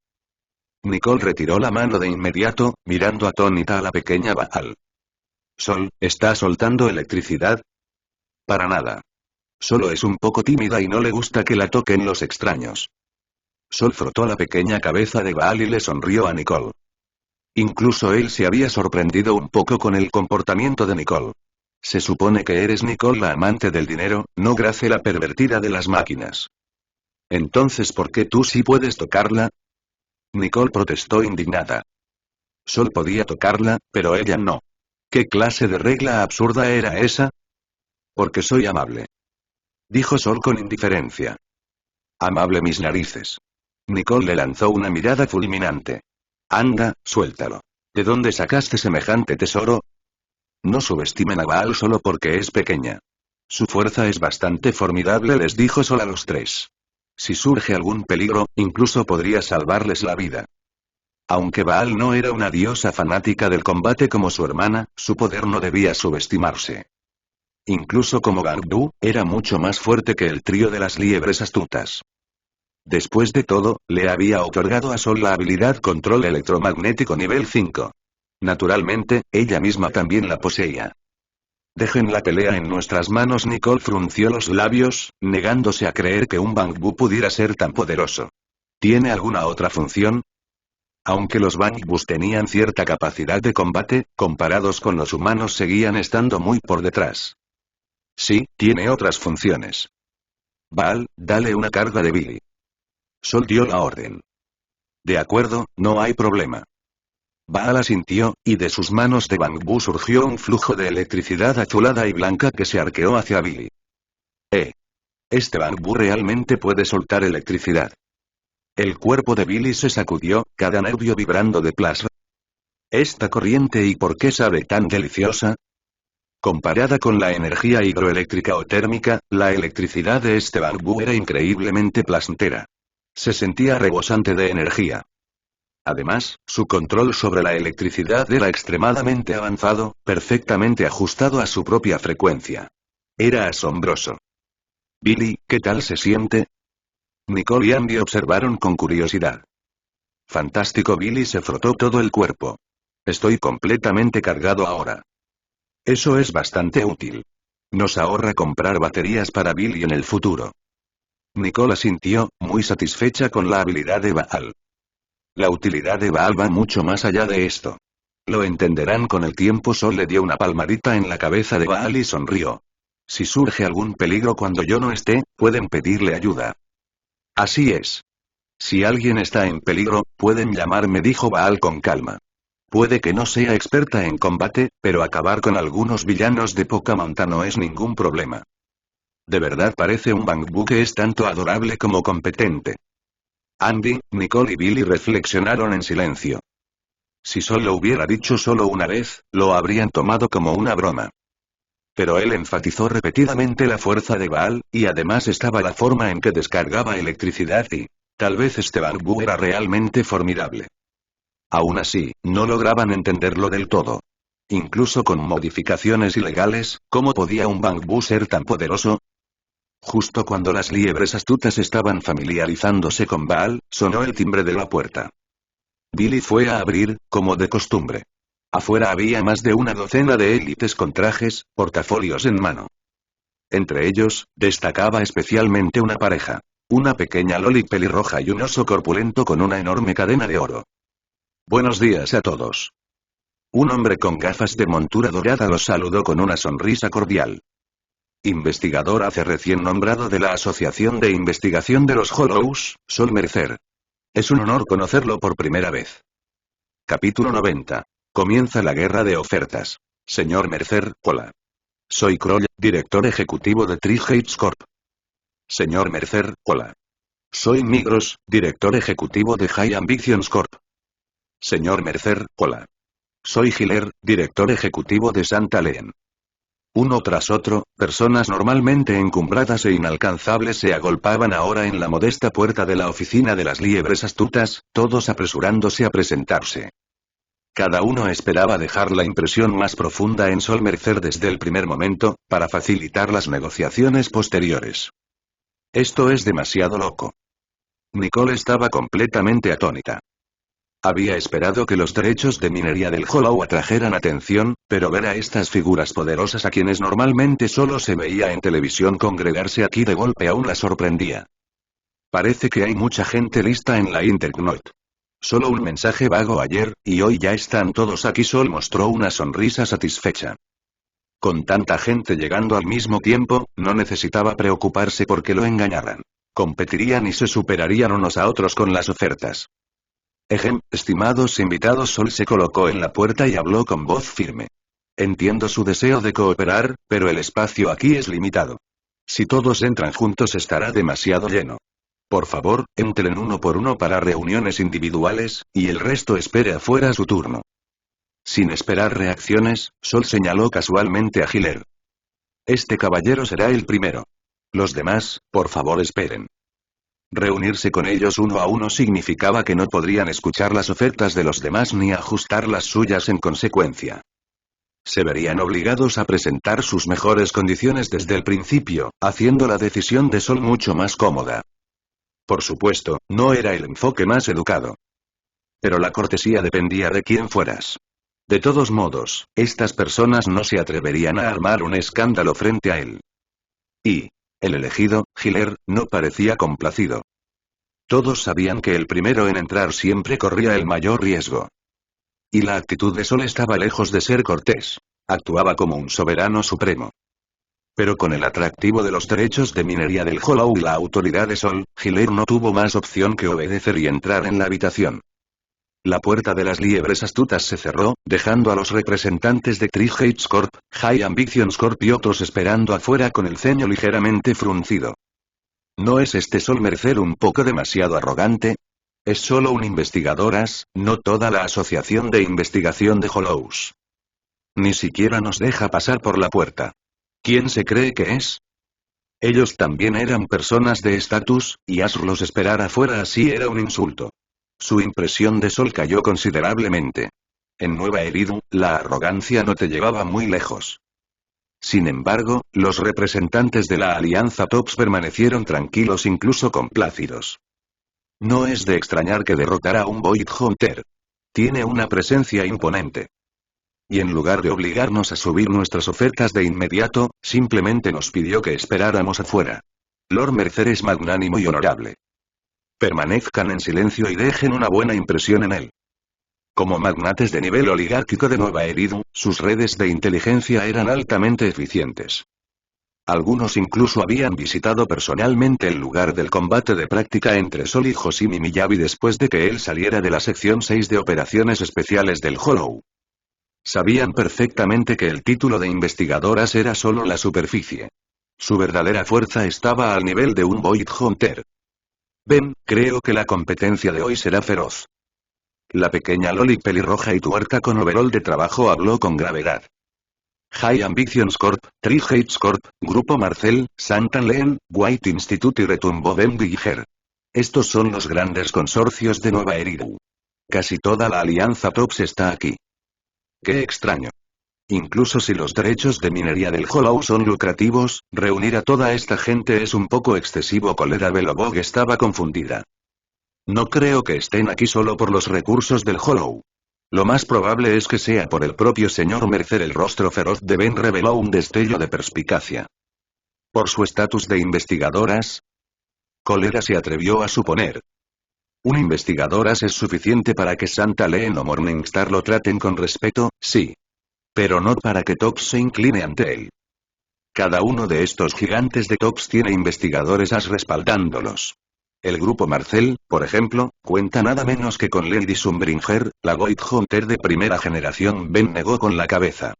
Nicole retiró la mano de inmediato, mirando atónita a la pequeña Baal. Sol, ¿está soltando electricidad? Para nada. Solo es un poco tímida y no le gusta que la toquen los extraños. Sol frotó la pequeña cabeza de Baal y le sonrió a Nicole. Incluso él se había sorprendido un poco con el comportamiento de Nicole. Se supone que eres Nicole la amante del dinero, no Grace la pervertida de las máquinas. Entonces, ¿por qué tú sí puedes tocarla? Nicole protestó indignada. Sol podía tocarla, pero ella no. ¿Qué clase de regla absurda era esa? Porque soy amable. Dijo Sol con indiferencia. Amable mis narices. Nicole le lanzó una mirada fulminante. Anda, suéltalo. ¿De dónde sacaste semejante tesoro? No subestimen a Baal solo porque es pequeña. Su fuerza es bastante formidable, les dijo Sol a los tres. Si surge algún peligro, incluso podría salvarles la vida. Aunque Baal no era una diosa fanática del combate como su hermana, su poder no debía subestimarse. Incluso como Bangbu, era mucho más fuerte que el trío de las liebres astutas. Después de todo, le había otorgado a Sol la habilidad control electromagnético nivel 5. Naturalmente, ella misma también la poseía. Dejen la pelea en nuestras manos. Nicole frunció los labios, negándose a creer que un Bangbu pudiera ser tan poderoso. ¿Tiene alguna otra función? Aunque los Bangbus tenían cierta capacidad de combate, comparados con los humanos seguían estando muy por detrás. Sí, tiene otras funciones. Baal, dale una carga de Billy. Sol dio la orden. De acuerdo, no hay problema. Baal asintió, y de sus manos de Bangbu surgió un flujo de electricidad azulada y blanca que se arqueó hacia Billy. Este Bangbu realmente puede soltar electricidad. El cuerpo de Billy se sacudió, cada nervio vibrando de placer. ¿Esta corriente y por qué sabe tan deliciosa? Comparada con la energía hidroeléctrica o térmica, la electricidad de este Bangbu era increíblemente placentera. Se sentía rebosante de energía. Además, su control sobre la electricidad era extremadamente avanzado, perfectamente ajustado a su propia frecuencia. Era asombroso. Billy, ¿qué tal se siente? Nicole y Andy observaron con curiosidad. Fantástico. Billy se frotó todo el cuerpo. Estoy completamente cargado ahora. Eso es bastante útil. Nos ahorra comprar baterías para Billy en el futuro. Nicole asintió, muy satisfecha con la habilidad de Baal. La utilidad de Baal va mucho más allá de esto. Lo entenderán con el tiempo. Sol le dio una palmadita en la cabeza de Baal y sonrió. Si surge algún peligro cuando yo no esté, pueden pedirle ayuda. Así es. Si alguien está en peligro, pueden llamarme, dijo Baal con calma. Puede que no sea experta en combate, pero acabar con algunos villanos de poca monta no es ningún problema. De verdad parece un Bangbu que es tanto adorable como competente. Andy, Nicole y Billy reflexionaron en silencio. Si Sol lo hubiera dicho solo una vez, lo habrían tomado como una broma. Pero él enfatizó repetidamente la fuerza de Baal, y además estaba la forma en que descargaba electricidad y, tal vez este Bangbu era realmente formidable. Aún así, no lograban entenderlo del todo. Incluso con modificaciones ilegales, ¿cómo podía un Bangbu ser tan poderoso? Justo cuando las liebres astutas estaban familiarizándose con Baal, sonó el timbre de la puerta. Billy fue a abrir, como de costumbre. Afuera había más de una docena de élites con trajes, portafolios en mano. Entre ellos, destacaba especialmente una pareja. Una pequeña loli pelirroja y un oso corpulento con una enorme cadena de oro. Buenos días a todos. Un hombre con gafas de montura dorada los saludó con una sonrisa cordial. Investigador hace recién nombrado de la Asociación de Investigación de los Hollows, Sol Mercer. Es un honor conocerlo por primera vez. Capítulo 90. Comienza la guerra de ofertas. Señor Mercer, hola. Soy Kroll, director ejecutivo de Tri-Heights Corp. Señor Mercer, hola. Soy Migros, director ejecutivo de High Ambitions Corp. Señor Mercer, hola. Soy Hiller, director ejecutivo de Santa Leen. Uno tras otro, personas normalmente encumbradas e inalcanzables se agolpaban ahora en la modesta puerta de la oficina de las liebres astutas, todos apresurándose a presentarse. Cada uno esperaba dejar la impresión más profunda en Sol Mercer desde el primer momento, para facilitar las negociaciones posteriores. Esto es demasiado loco. Nicole estaba completamente atónita. Había esperado que los derechos de minería del Hollow atrajeran atención, pero ver a estas figuras poderosas a quienes normalmente solo se veía en televisión congregarse aquí de golpe aún la sorprendía. Parece que hay mucha gente lista en la Interknoit. Solo un mensaje vago ayer, y hoy ya están todos aquí. Sol mostró una sonrisa satisfecha. Con tanta gente llegando al mismo tiempo, no necesitaba preocuparse porque lo engañaran. Competirían y se superarían unos a otros con las ofertas. Estimados invitados. Sol se colocó en la puerta y habló con voz firme. Entiendo su deseo de cooperar, pero el espacio aquí es limitado. Si todos entran juntos estará demasiado lleno. Por favor, entren uno por uno para reuniones individuales, y el resto espere afuera su turno. Sin esperar reacciones, Sol señaló casualmente a Hiller. Este caballero será el primero. Los demás, por favor esperen. Reunirse con ellos uno a uno significaba que no podrían escuchar las ofertas de los demás ni ajustar las suyas en consecuencia. Se verían obligados a presentar sus mejores condiciones desde el principio, haciendo la decisión de Sol mucho más cómoda. Por supuesto, no era el enfoque más educado. Pero la cortesía dependía de quién fueras. De todos modos, estas personas no se atreverían a armar un escándalo frente a él. Y el elegido, Hiller, no parecía complacido. Todos sabían que el primero en entrar siempre corría el mayor riesgo. Y la actitud de Sol estaba lejos de ser cortés. Actuaba como un soberano supremo. Pero con el atractivo de los derechos de minería del Hollow y la autoridad de Sol, Hiller no tuvo más opción que obedecer y entrar en la habitación. La puerta de las liebres astutas se cerró, dejando a los representantes de Tri-Heights Corp, High Ambitions Corp y otros esperando afuera con el ceño ligeramente fruncido. ¿No es este Sol Mercer un poco demasiado arrogante? Es solo un investigadoras, no toda la asociación de investigación de Hollows. Ni siquiera nos deja pasar por la puerta. ¿Quién se cree que es? Ellos también eran personas de estatus, y hacerlos esperar afuera así era un insulto. Su impresión de Sol cayó considerablemente. En Nueva Eridu, la arrogancia no te llevaba muy lejos. Sin embargo, los representantes de la Alianza TOPS permanecieron tranquilos, incluso complácidos. No es de extrañar que derrotara a un Void Hunter. Tiene una presencia imponente. Y en lugar de obligarnos a subir nuestras ofertas de inmediato, simplemente nos pidió que esperáramos afuera. Lord Mercer es magnánimo y honorable. Permanezcan en silencio y dejen una buena impresión en él. Como magnates de nivel oligárquico de Nueva Eridu, sus redes de inteligencia eran altamente eficientes. Algunos incluso habían visitado personalmente el lugar del combate de práctica entre Sol y Hoshimi Miyabi después de que él saliera de la sección 6 de operaciones especiales del Hollow. Sabían perfectamente que el título de investigadoras era solo la superficie. Su verdadera fuerza estaba al nivel de un Void Hunter. Creo que la competencia de hoy será feroz. La pequeña Loli pelirroja y tuerta con overol de trabajo habló con gravedad. High Ambitions Corp, Tri-Heights Corp, Grupo Marcel, Santa Leen, White Institute y retumbó Ben Viger. Estos son los grandes consorcios de Nueva Eridu. Casi toda la alianza TOPS está aquí. Qué extraño. Incluso si los derechos de minería del Hollow son lucrativos, reunir a toda esta gente es un poco excesivo. Colera Belobog estaba confundida. No creo que estén aquí solo por los recursos del Hollow. Lo más probable es que sea por el propio señor Mercer. El rostro feroz de Ben reveló un destello de perspicacia. ¿Por su estatus de investigadoras? Colera se atrevió a suponer. Un investigadoras es suficiente para que Santa Leen o Morningstar lo traten con respeto, sí. Pero no para que TOPS se incline ante él. Cada uno de estos gigantes de TOPS tiene investigadores as respaldándolos. El grupo Marcel, por ejemplo, cuenta nada menos que con Lady Sumbringer, la White Hunter de primera generación. Ben negó con la cabeza.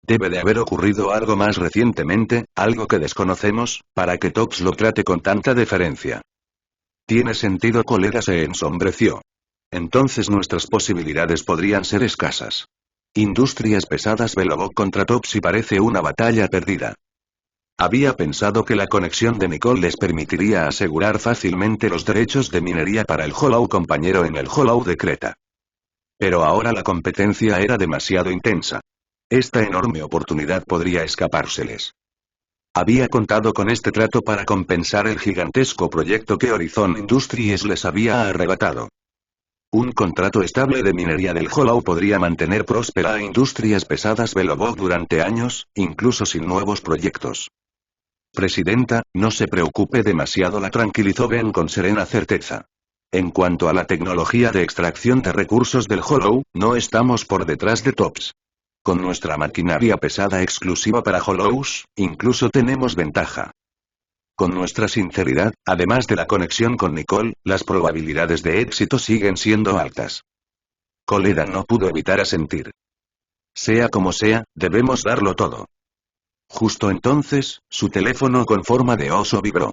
Debe de haber ocurrido algo más recientemente, algo que desconocemos, para que Tox lo trate con tanta deferencia. Tiene sentido. Colega se ensombreció. Entonces nuestras posibilidades podrían ser escasas. Industrias Pesadas Belobog contra Tops y parece una batalla perdida. Había pensado que la conexión de Nicole les permitiría asegurar fácilmente los derechos de minería para el Hollow compañero en el Hollow de Creta. Pero ahora la competencia era demasiado intensa. Esta enorme oportunidad podría escapárseles. Había contado con este trato para compensar el gigantesco proyecto que Horizon Industries les había arrebatado. Un contrato estable de minería del Hollow podría mantener próspera a Industrias Pesadas Belobog durante años, incluso sin nuevos proyectos. Presidenta, no se preocupe demasiado, la tranquilizó Ben con serena certeza. En cuanto a la tecnología de extracción de recursos del Hollow, no estamos por detrás de Tops. Con nuestra maquinaria pesada exclusiva para Hollows, incluso tenemos ventaja. Con nuestra sinceridad, además de la conexión con Nicole, las probabilidades de éxito siguen siendo altas. Coleda no pudo evitar asentir. Sea como sea, debemos darlo todo. Justo entonces, su teléfono con forma de oso vibró.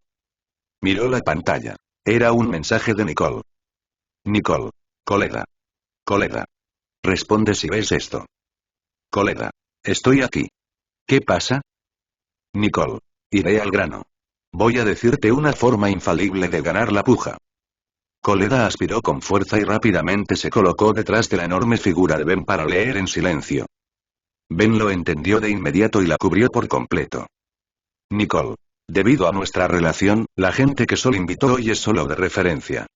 Miró la pantalla. Era un mensaje de Nicole. Nicole. Coleda. Coleda. Responde si ves esto. Coleda. Estoy aquí. ¿Qué pasa? Nicole. Iré al grano. Voy a decirte una forma infalible de ganar la puja. Coleda aspiró con fuerza y rápidamente se colocó detrás de la enorme figura de Ben para leer en silencio. Ben lo entendió de inmediato y la cubrió por completo. Nicole. Debido a nuestra relación, la gente que Sol invitó hoy es solo de referencia.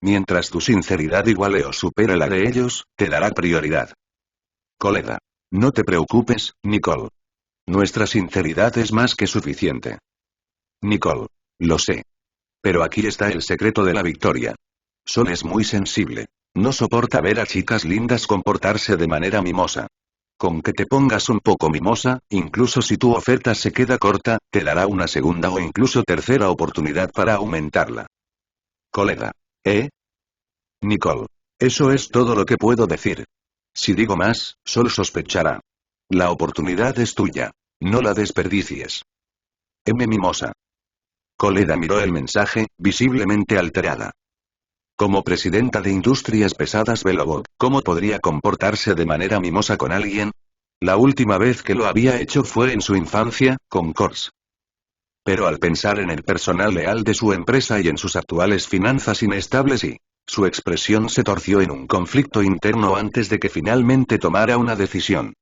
Mientras tu sinceridad iguale o supere la de ellos, te dará prioridad. Coleda. No te preocupes, Nicole. Nuestra sinceridad es más que suficiente. Nicole. Lo sé. Pero aquí está el secreto de la victoria. Sol es muy sensible. No soporta ver a chicas lindas comportarse de manera mimosa. Con que te pongas un poco mimosa, incluso si tu oferta se queda corta, te dará una segunda o incluso tercera oportunidad para aumentarla. Coleda. ¿Eh? Nicole. Eso es todo lo que puedo decir. Si digo más, Sol sospechará. La oportunidad es tuya. No la desperdicies. M. Mimosa. Coleda miró el mensaje, visiblemente alterada. Como presidenta de Industrias Pesadas Belobog, ¿cómo podría comportarse de manera mimosa con alguien? La última vez que lo había hecho fue en su infancia, con Kors. Pero al pensar en el personal leal de su empresa y en sus actuales finanzas inestables su expresión se torció en un conflicto interno antes de que finalmente tomara una decisión.